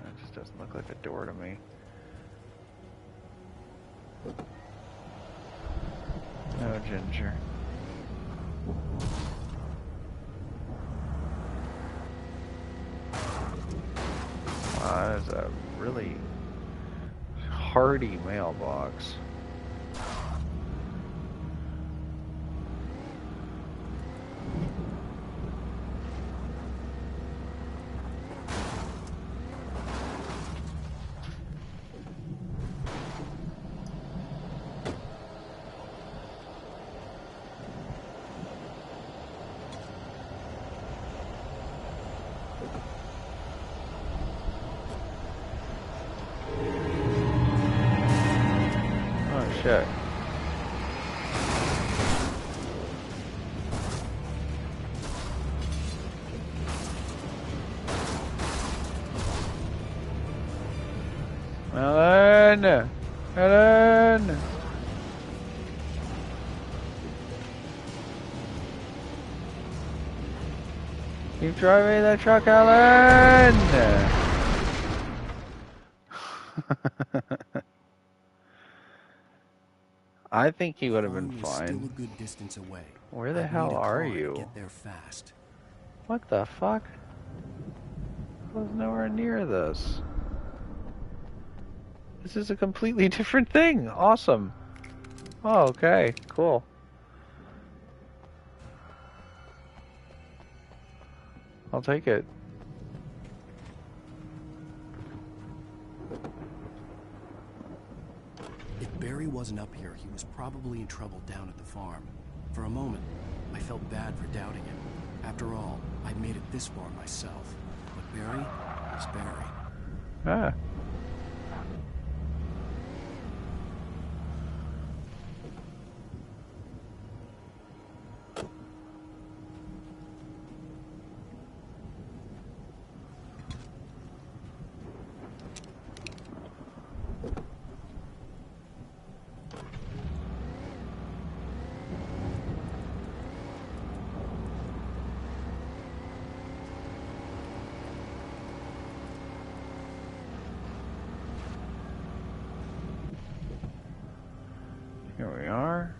It just doesn't look like a door to me. No, Ginger. Wow, that is a really hardy mailbox. Shit. Alan! Alan! Keep driving that truck, Alan! I think he would have been fine. Still a good distance away. Where the hell are you? Get there fast. What the fuck? I was nowhere near this. This is a completely different thing. Awesome. Oh, okay, cool. I'll take it. If Barry wasn't up here, he was probably in trouble down at the farm. For a moment, I felt bad for doubting him. After all, I'd made it this far myself. But Barry was Barry. Ah. Here we are.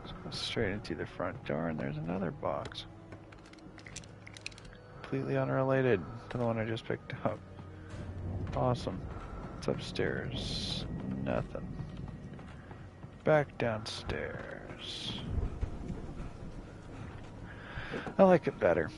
Let's go straight into the front door, and there's another box. Completely unrelated to the one I just picked up. Awesome. It's upstairs. Nothing. Back downstairs. I like it better.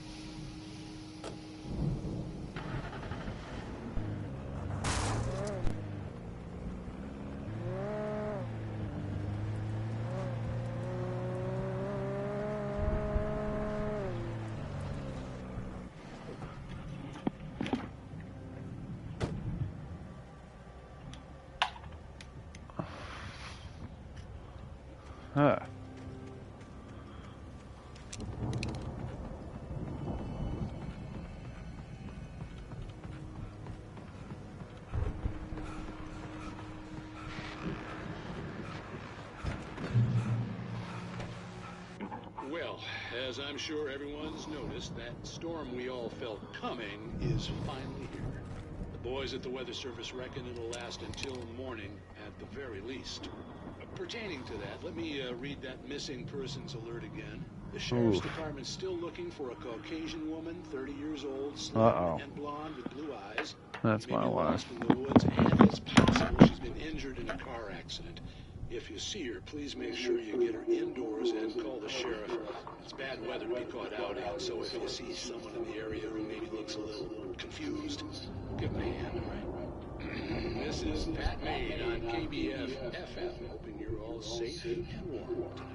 Huh. Well, as I'm sure everyone's noticed, that storm we all felt coming is finally here. The boys at the Weather Service reckon it'll last until morning at the very least. Pertaining to that, let me read that missing persons alert again. The Sheriff's Department's still looking for a Caucasian woman, 30 years old, slim and blonde with blue eyes. That's my wife. Lost in the woods, and it's possible she's been injured in a car accident. If you see her, please make sure you get her indoors and call the sheriff. It's bad weather to be caught out in, so if you see someone in the area who maybe looks a little confused, give them a hand, all right? This is Pat Maid on KBF-FM, hoping you're all safe and warm tonight.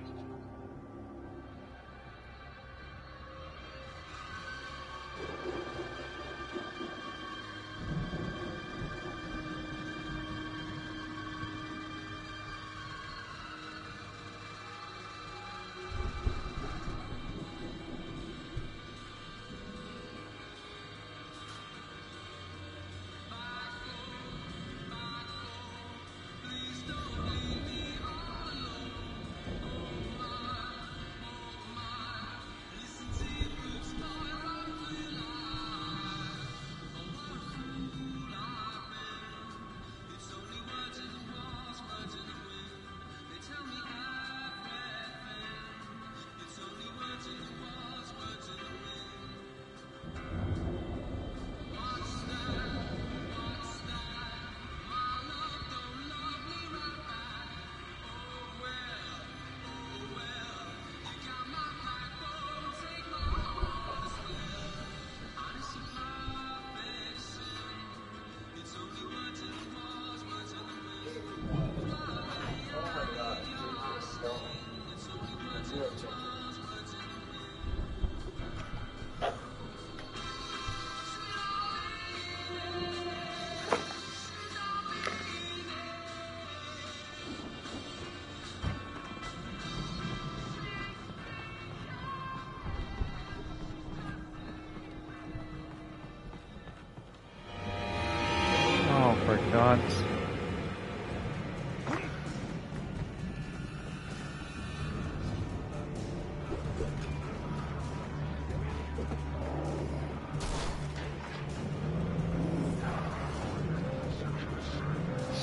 God's.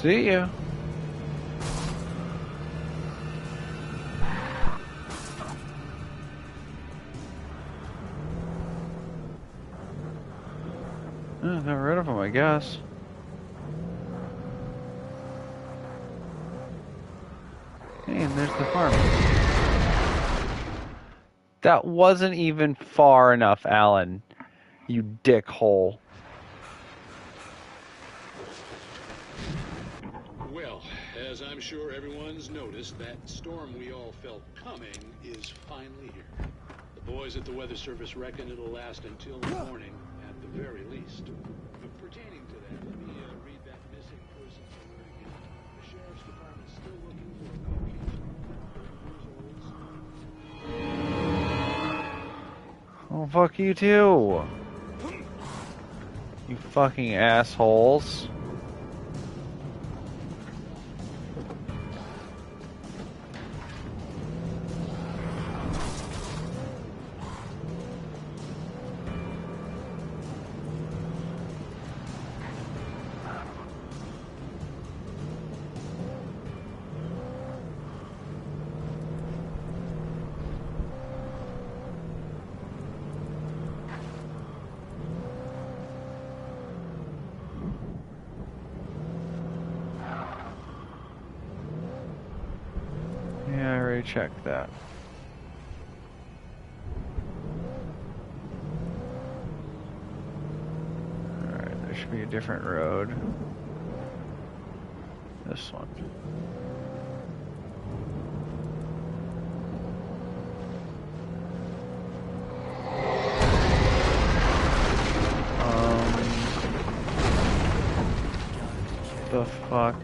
See ya. Got rid of them, I guess. Hey, and there's the farm. That wasn't even far enough, Alan. You dickhole. Well, as I'm sure everyone's noticed, that storm we all felt coming is finally here. The boys at the Weather Service reckon it'll last until morning, at the very least. But pertaining to that, let me read that missing persons alert again. The Sheriff's Department's still looking for a Caucasian woman, 30 years old. Oh, fuck you too. You fucking assholes. Yeah, I already checked that. Alright, there should be a different road. This one. The fuck?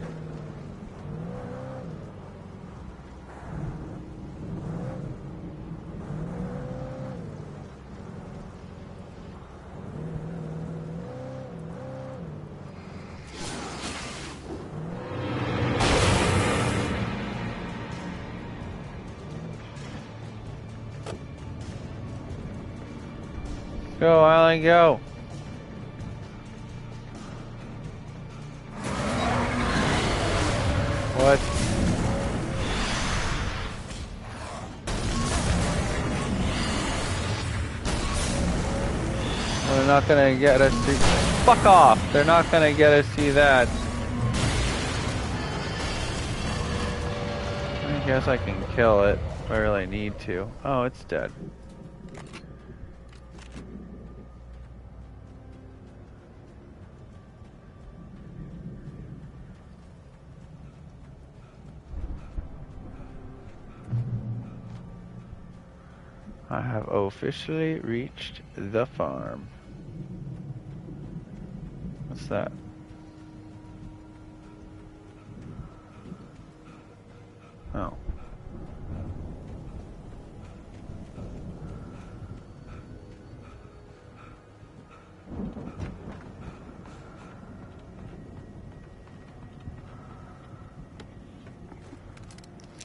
Go, Alan, go. What? They're not gonna get us to... Fuck off! They're not gonna get us to that. I guess I can kill it if I really need to. Oh, it's dead. I have officially reached the farm. What's that? Oh.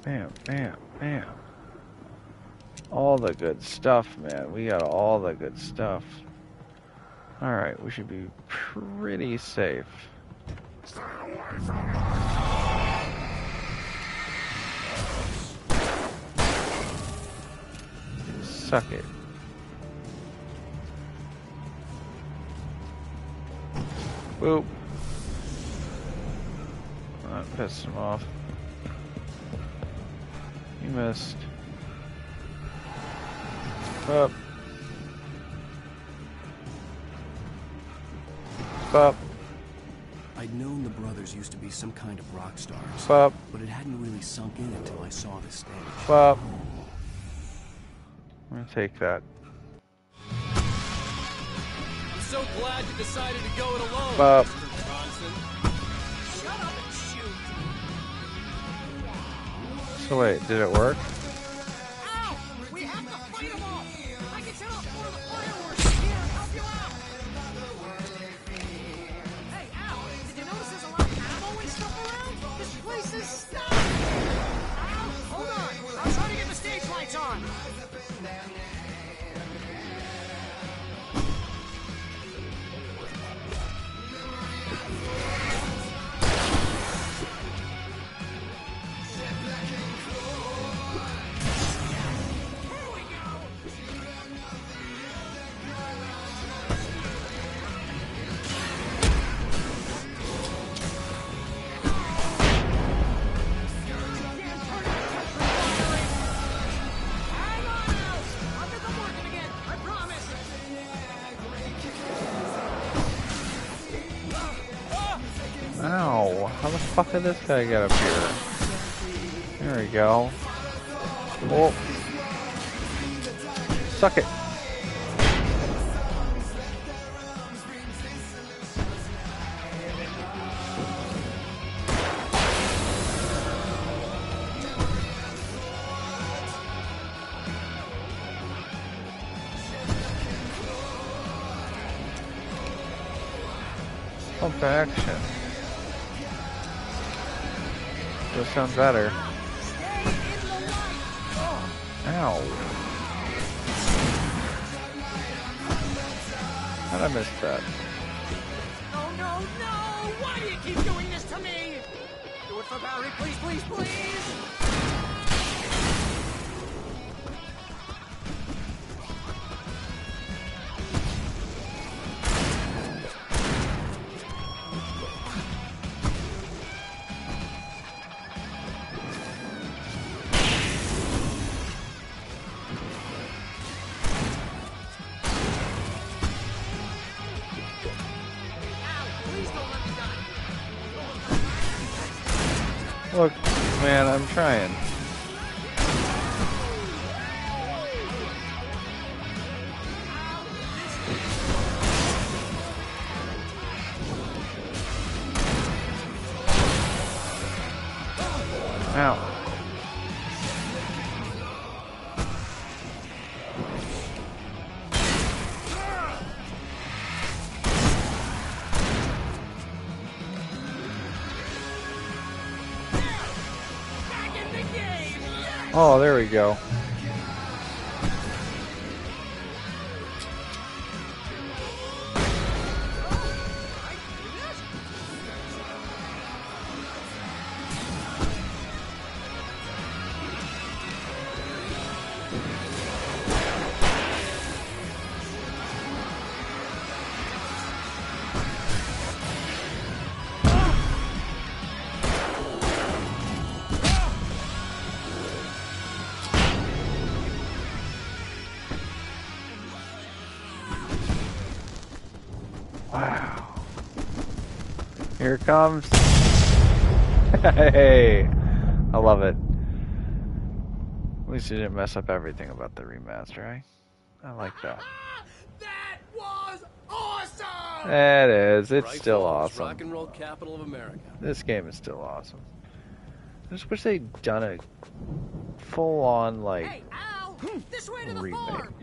Bam, bam, bam. All the good stuff, man. We got all the good stuff. Alright, we should be pretty safe. Stay away from us. Suck it. Boop. That pissed him off. You missed. Up. Up. I'd known the brothers used to be some kind of rock stars, Up. but it hadn't really sunk in until I saw the stage. Up. I'm gonna take that. I'm so glad you decided to go it alone, Up. Mr. Bronson. Shut up and shoot. So wait, did it work? Ow! We have to fight them all! I can set off one of the fireworks here and help you out! Hey, Al, did you notice there's a lot of ammo and stuff around? This place is stuck! Al, hold on! I'm trying to get the stage lights on! Ow! How the fuck did this guy get up here? There we go. Oh. Suck it. Pump action. Does sound better. Ow. How'd I miss that? No, no, no! Why do you keep doing this to me? Do it for Barry, please, please, please! Look, man, I'm trying. Ow. Oh, there we go. Wow. Here it comes. Hey, I love it. At least you didn't mess up everything about the remaster, right? I like that. That was awesome! It is. It's Bright still Falls, awesome. Rock and roll capital of America. This game is still awesome. I just wish they'd done a full-on, like, Hey, Al! This way to the remake. farm!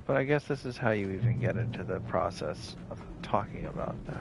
But I guess this is how you even get into the process of talking about that.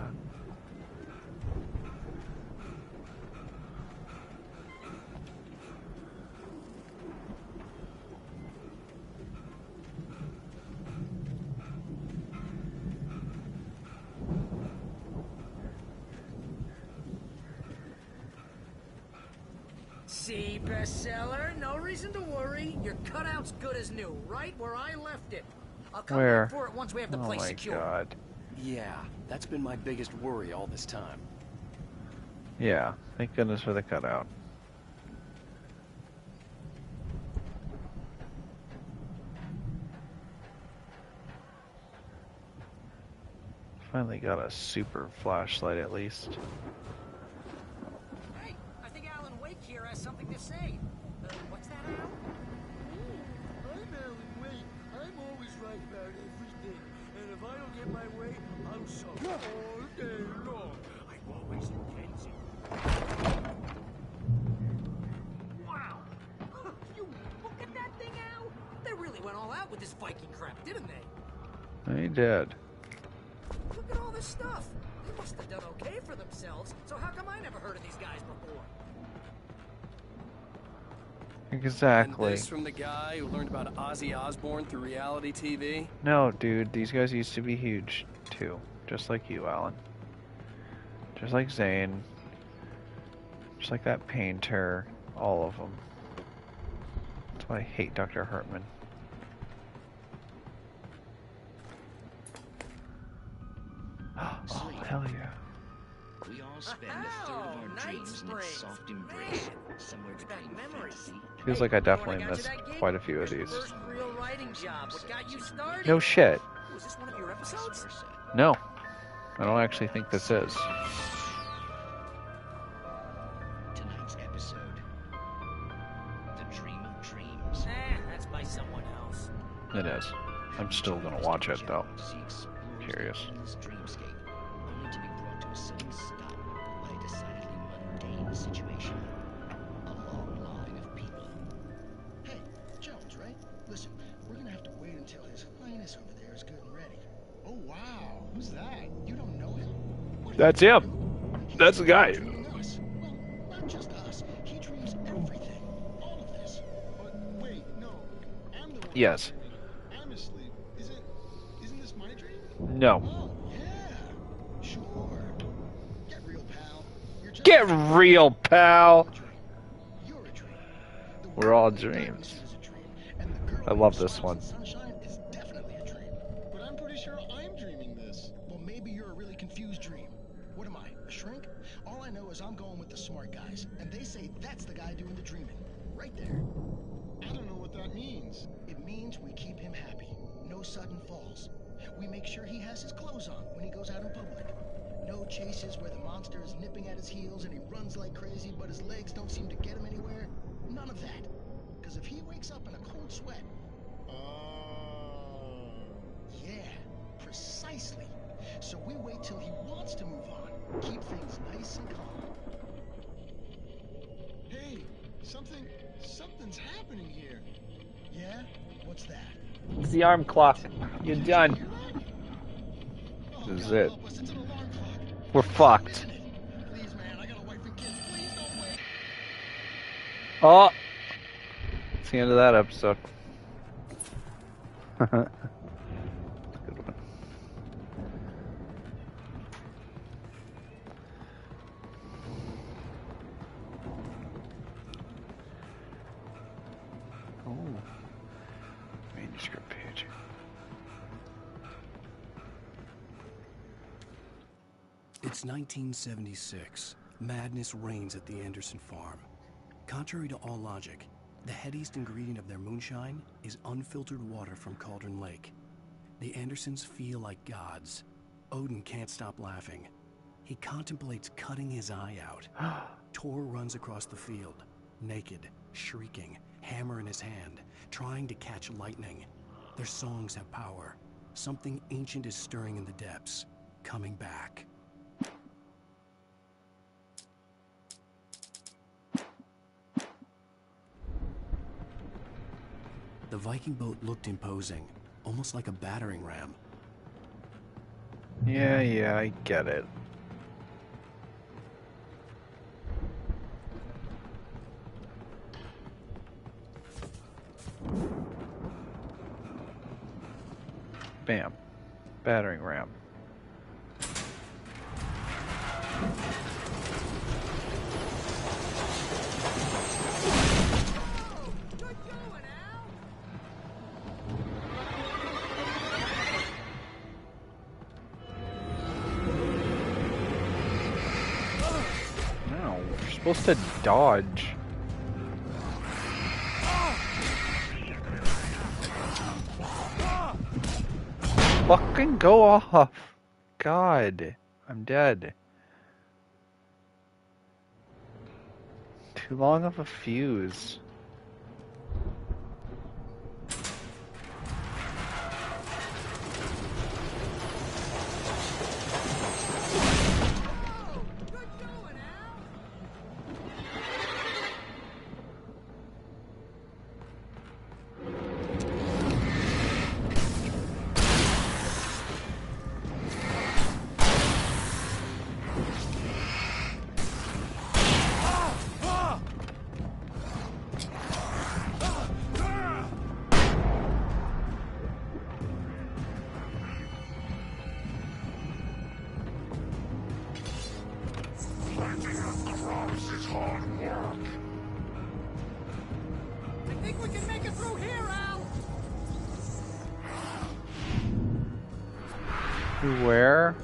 See, bestseller, no reason to worry. Your cutout's good as new, right where I left it. I'll come Where? back for it once we have the Oh place my secure. god. Yeah, that's been my biggest worry all this time. Yeah, thank goodness for the cutout. Finally got a super flashlight at least. Hey, I think Alan Wake here has something to say. What's that, Al? I'm Alan Wake. I'm always right about everything. And if I don't get my way, I'll suffer all day long. I'm always against it. Wow! You look at that thing, Al! They really went all out with this Viking crap, didn't they? He did. Look at all this stuff. They must have done okay for themselves. So how come I never heard of these guys before? Exactly. And this from the guy who learned about Ozzy Osbourne through reality TV? No, dude, these guys used to be huge, too. Just like you, Alan. Just like Zane. Just like that painter. All of them. That's why I hate Dr. Hartman. Oh, hell yeah. We all spend a third of our dreams in that soft embrace, somewhere between fantasy. Feels like I definitely missed quite a few of these. First real writing job. What got you started? No shit. Was this one of your episodes? No. I don't actually think this is. Tonight's episode, The Dream of Dreams. That's by someone else. It is. I'm still gonna watch it though. Curious. Dreamscape, only to be brought to a sudden stop by a decidedly mundane situation. A long line of people. Hey, Jones, right? Listen, we're gonna have to wait until His Highness over there is good and ready. Oh, wow. Who's that? You don't know him? That's him. That's the guy. Us. Well, not just us. He dreams everything. All of this. But wait, no. I'm the one. Yes. I'm asleep. Isn't this my dream? No. Oh, yeah. Sure. Get real, pal. You're just Get real, pal. You're a dream. We're all dreams. I love this one. Sunshine is definitely a dream. But I'm pretty sure I'm dreaming this. Well, maybe you're a really confused dream. What am I, a shrink? All I know is I'm going with the smart guys, and they say that's the guy doing the dreaming. Right there. I don't know what that means. It means we keep him happy. No sudden falls. We make sure he has his clothes on when he goes out in public. No chases where the monster is nipping at his heels and he runs like crazy, but his legs don't seem to get him anywhere. None of that. Because if he wakes up in a cold sweat... Yeah, precisely. So we wait till he wants to move on. Keep things nice and calm. Hey, something's happening here. Yeah? What's that? It's the arm clock. You're done. This is it. We're fucked. Oh! It's the end of that episode. Good one. Oh. Manuscript page. It's 1976. Madness reigns at the Anderson farm. Contrary to all logic, the headiest ingredient of their moonshine is unfiltered water from Cauldron Lake. The Andersons feel like gods. Odin can't stop laughing. He contemplates cutting his eye out. Tor runs across the field, naked, shrieking, hammer in his hand, trying to catch lightning. Their songs have power. Something ancient is stirring in the depths, coming back. The Viking boat looked imposing, almost like a battering ram. Yeah, I get it. Bam. Battering ram. No, you're supposed to dodge. Fucking go off. God, I'm dead. Too long of a fuse. I think we can make it through here, Al! Where?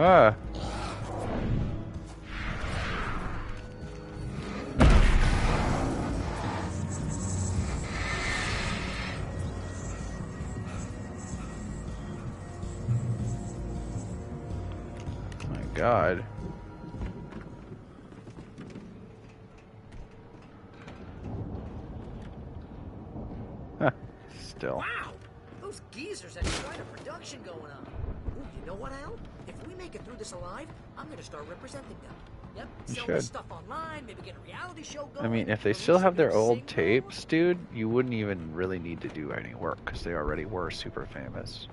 Ah. My God. Huh. Still. Wow! Those geezers have quite a production going on. Ooh, you know what, Al? If we make it through this alive, I'm gonna start representing them. Yep, You sell should. this stuff online, maybe get a reality show going. I mean, if they still have their old tapes, dude, you wouldn't even really need to do any work because they already were super famous.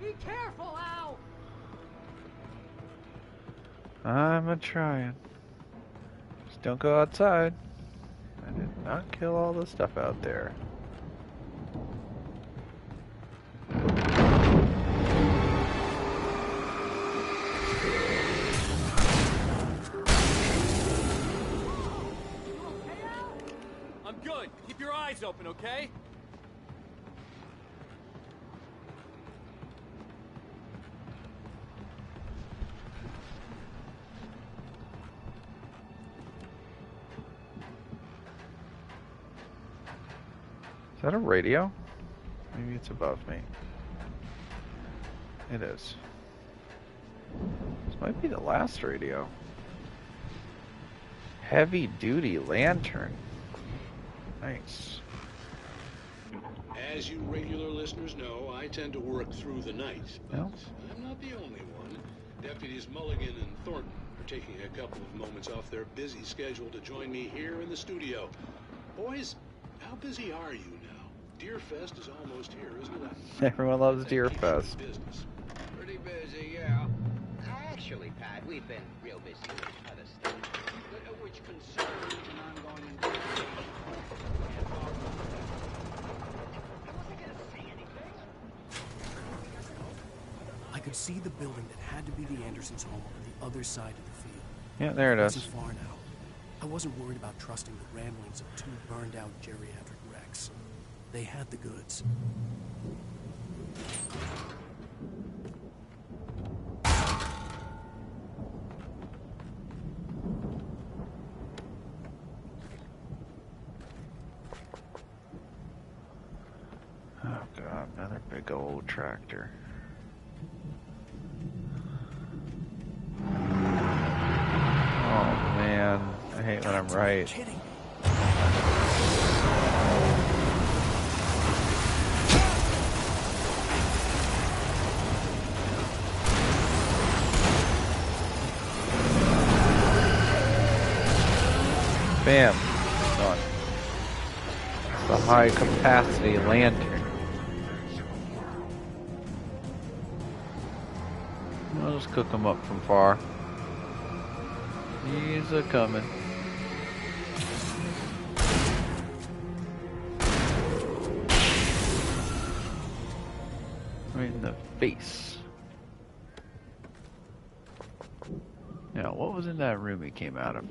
Be careful, Al! I'm a-trying. Just don't go outside. I did not kill all the stuff out there. I'm good. Keep your eyes open, okay? Is that a radio? Maybe it's above me. It is. This might be the last radio. Heavy duty lantern. Nice. As you regular listeners know, I tend to work through the night, but No? I'm not the only one. Deputies Mulligan and Thornton are taking a couple of moments off their busy schedule to join me here in the studio. Boys, how busy are you now? Deerfest is almost here, isn't it? Everyone loves Deerfest. Business. Pretty busy, yeah. Actually, Pat, we've been real busy with other stuff, which concerns an ongoing investigation. I could see the building that had to be the Andersons' home on the other side of the field. Yeah, there it is. wasn't far now. I wasn't worried about trusting the ramblings of two burned-out geriatric wrecks. They had the goods. Oh God, another big old tractor. Oh man, I hate when I'm right. Bam. Done. The high capacity lantern. I'll just cook them up from far. He's a coming. Right in the face. Now, what was in that room he came out of?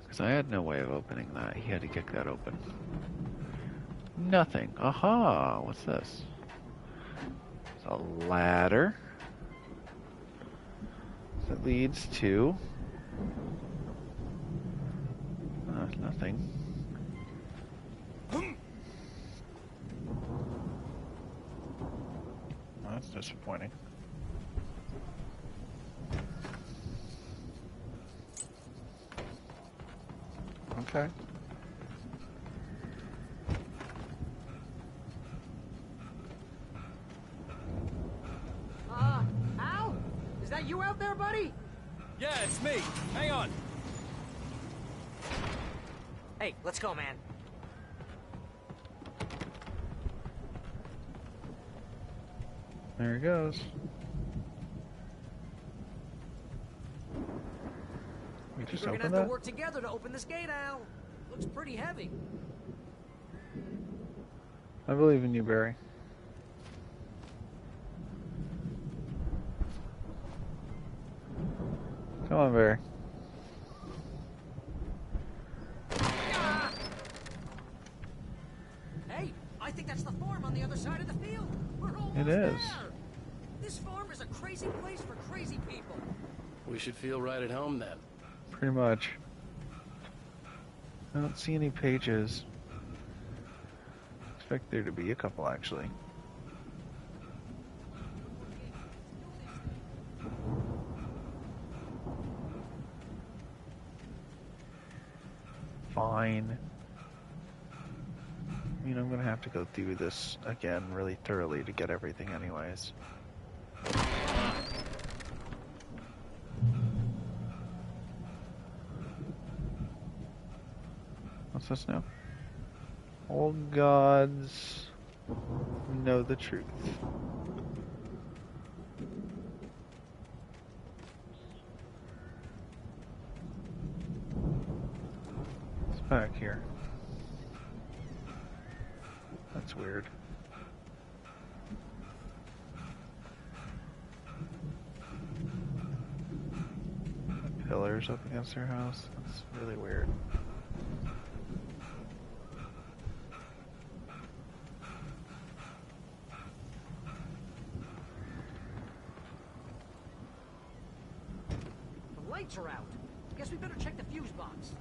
Because I had no way of opening that. He had to kick that open. Nothing. Aha! What's this? It's a ladder. That leads to nothing. That's disappointing. Okay. Al? Is that you out there, buddy? Yeah, it's me. Hang on. Hey, let's go, man. There he goes. We just We're gonna open have that? to work together to open this gate, Al. Looks pretty heavy. I believe in you, Barry. Come on, Barry. Hey, I think that's the farm on the other side of the field. We're almost It is. there. This farm is a crazy place We should feel right at home then. Pretty much. I don't see any pages. Expect there to be a couple, actually. Fine. I mean, I'm gonna have to go through this again really thoroughly to get everything anyways. What's this now? All gods know the truth. It's back here. That's weird. Pillars up against their house. That's really weird. The lights are out. Guess we better check the fuse box.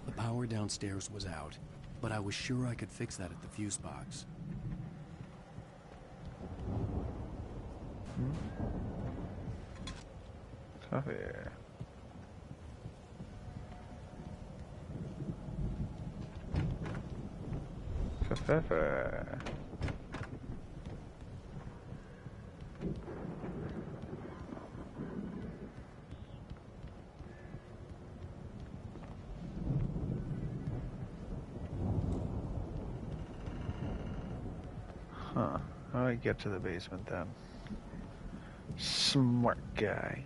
The power downstairs was out, but I was sure I could fix that at the fuse box. Coffee. Cafefe. Huh. How do I get to the basement then? Smart guy.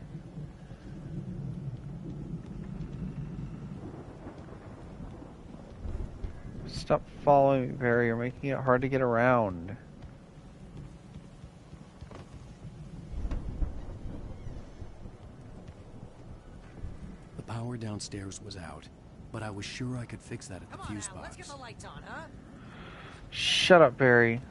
Stop following me, Barry. You're making it hard to get around. The power downstairs was out, but I was sure I could fix that at the fuse box. Let's get the lights on, huh? Shut up, Barry.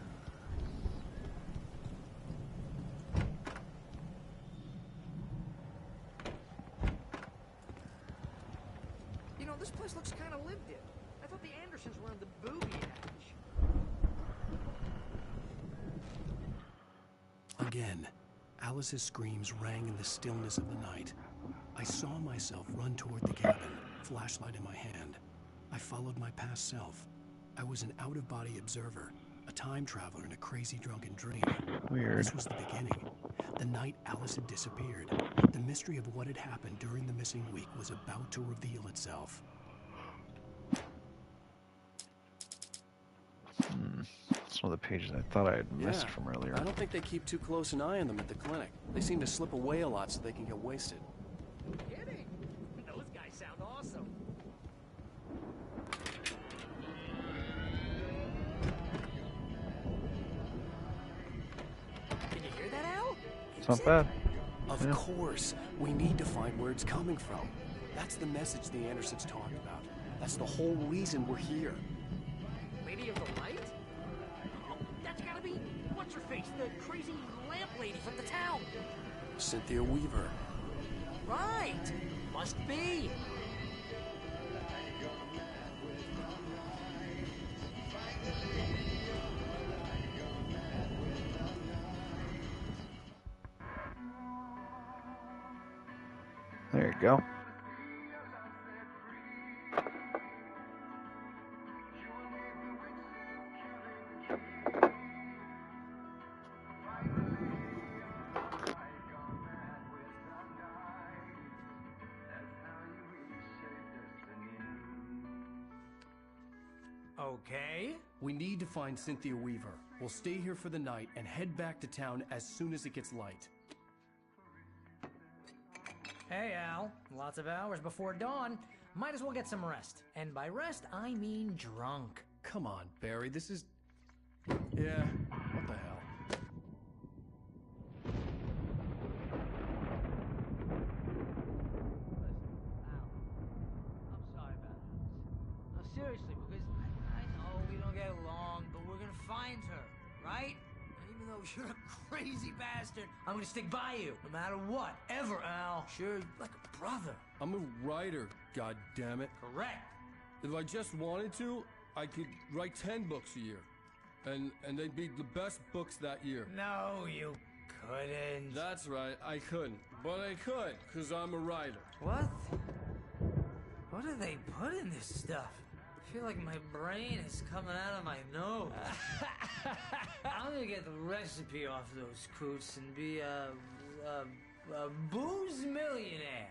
You know, this place looks kind of lived in. I thought the Andersons were in the booby hatch. Again, Alice's screams rang in the stillness of the night. I saw myself run toward the cabin, flashlight in my hand. I followed my past self. I was an out-of-body observer, a time traveler in a crazy drunken dream. Weird. This was the beginning. The night Alice had disappeared. The mystery of what had happened during the missing week was about to reveal itself. That's one of the pages I thought I had missed from earlier. I don't think they keep too close an eye on them at the clinic. They seem to slip away a lot so they can get wasted. Kidding? Those guys sound awesome. Can you hear that, Al? It's not bad. Of course. We need to find where it's coming from. That's the message the Andersons talked about. That's the whole reason we're here. Lady of the Light? Oh, that's gotta be what's-her-face, the crazy lamp lady from the town. Cynthia Weaver. Right. Must be. There you go. Okay. We need to find Cynthia Weaver. We'll stay here for the night and head back to town as soon as it gets light. Hey, Al. Lots of hours before dawn. Might as well get some rest. And by rest, I mean drunk. Come on, Barry, this is... Yeah, what the hell? I'm sorry about that. No, seriously, because I know we don't get along, but we're gonna find her, right? And even though you're a crazy bastard. I'm gonna stick by you, no matter what, ever, Al. Sure, like a brother. I'm a writer, goddammit. Correct. If I just wanted to, I could write 10 books a year. And they'd be the best books that year. No, you couldn't. That's right, I couldn't. But I could, because I'm a writer. What? What do they put in this stuff? I feel like my brain is coming out of my nose. I'm gonna get the recipe off those coots and be a booze millionaire.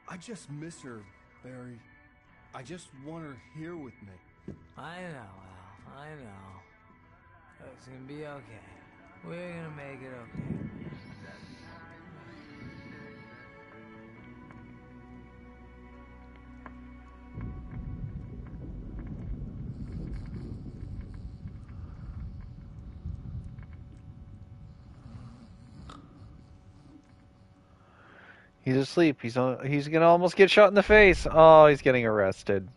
I just miss her, Barry. I just want her here with me. I know, Al. I know. It's gonna be okay. We're gonna make it okay. He's asleep. He's gonna almost get shot in the face. Oh, he's getting arrested.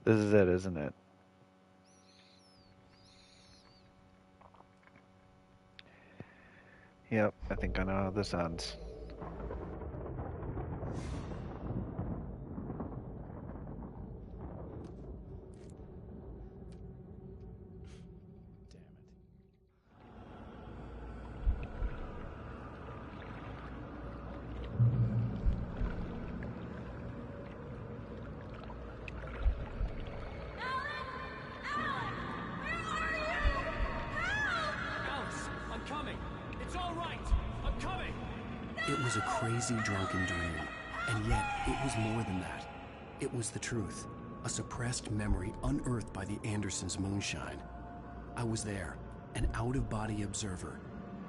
This is it, isn't it? Yep, I think I know how this ends. It was a crazy drunken dream, and yet it was more than that. It was the truth, a suppressed memory unearthed by the Andersons' moonshine. I was there, an out-of-body observer.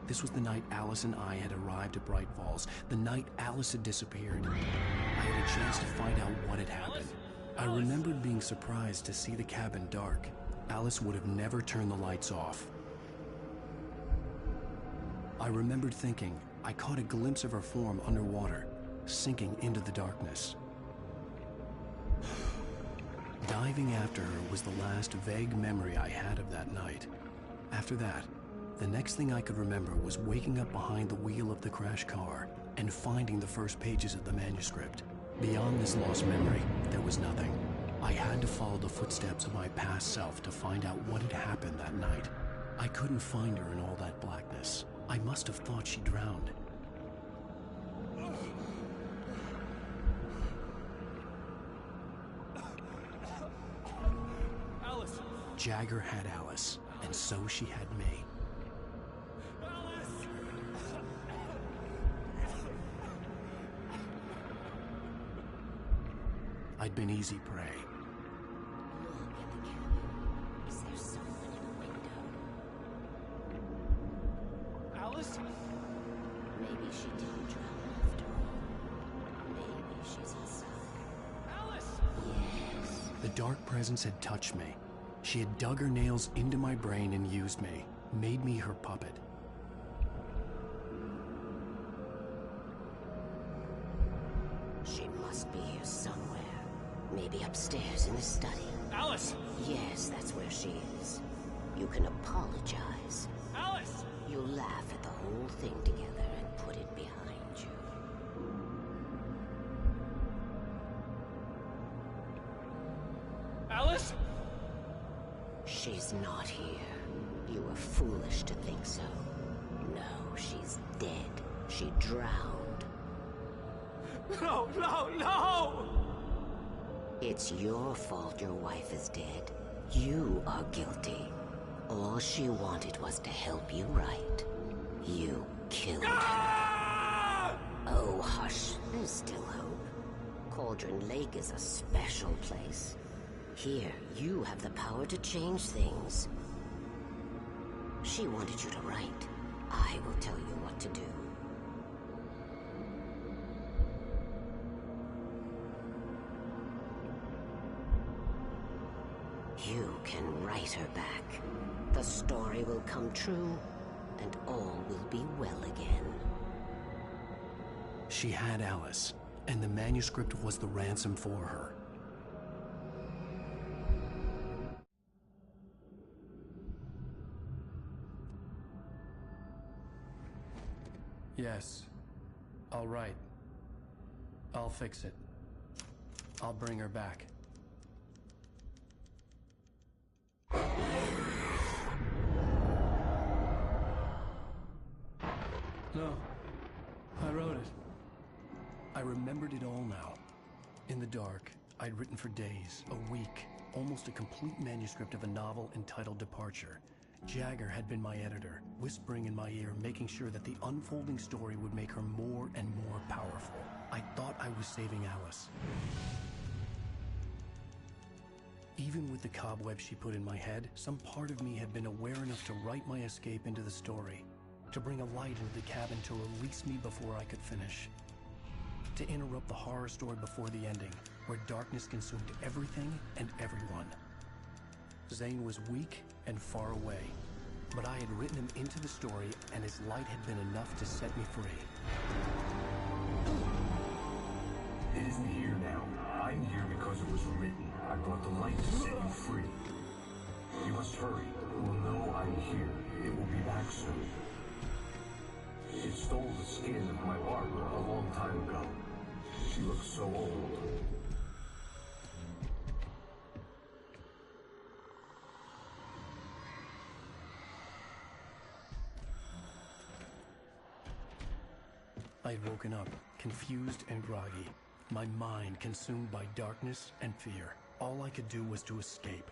This was the night Alice and I had arrived at Bright Falls, the night Alice had disappeared. I had a chance to find out what had happened. I remembered being surprised to see the cabin dark. Alice would have never turned the lights off. I remembered thinking, I caught a glimpse of her form underwater, sinking into the darkness. Diving after her was the last vague memory I had of that night. After that, the next thing I could remember was waking up behind the wheel of the crash car and finding the first pages of the manuscript. Beyond this lost memory, there was nothing. I had to follow the footsteps of my past self to find out what had happened that night. I couldn't find her in all that blackness. I must have thought she drowned. Alice! Jagger had Alice, and so she had me. Alice! I'd been easy prey. Is there someone in a window? Alice? Maybe she didn't drown after all. Maybe she's inside. Alice! Yes. The dark presence had touched me. She had dug her nails into my brain and used me, made me her puppet. She must be here somewhere. Maybe upstairs in the study. Alice! Yes, that's where she is. You can apologize. Alice! You'll laugh at the whole thing together and put it behind you. Alice? She's not here. You were foolish to think so. No, she's dead. She drowned. No, no, no! It's your fault your wife is dead. You are guilty. All she wanted was to help you right. You killed her. Oh, hush. There's still hope. Cauldron Lake is a special place. Here, you have the power to change things. She wanted you to write. I will tell you what to do. You can write her back. The story will come true, and all will be well again. She had Alice, and the manuscript was the ransom for her. Yes. All right. I'll fix it. I'll bring her back. No. I wrote it. I remembered it all now. In the dark, I'd written for days, a week, almost a complete manuscript of a novel entitled Departure. Jagger had been my editor, whispering in my ear, making sure that the unfolding story would make her more and more powerful. I thought I was saving Alice. Even with the cobweb she put in my head, some part of me had been aware enough to write my escape into the story, to bring a light into the cabin to release me before I could finish, to interrupt the horror story before the ending, where darkness consumed everything and everyone. Zane was weak and far away, but I had written him into the story, and his light had been enough to set me free. It isn't here now. I'm here because it was written. I brought the light to set you free. You must hurry. It will know I'm here. It will be back soon. It stole the skin of my Barbara a long time ago. She looks so old. I had woken up, confused and groggy, my mind consumed by darkness and fear. All I could do was to escape.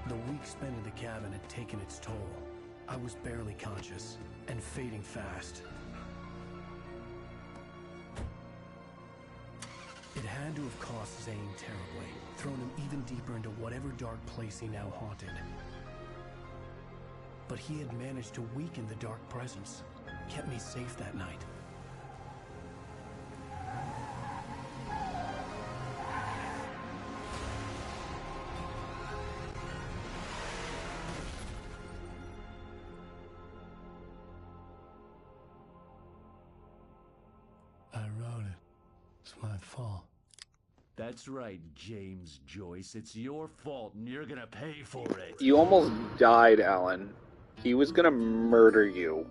The week spent in the cabin had taken its toll. I was barely conscious, and fading fast. It had to have cost Zane terribly, thrown him even deeper into whatever dark place he now haunted. But he had managed to weaken the dark presence, kept me safe that night. I wrote it. It's my fault. That's right, James Joyce. It's your fault, and you're gonna pay for it. You almost died, Alan. He was gonna murder you.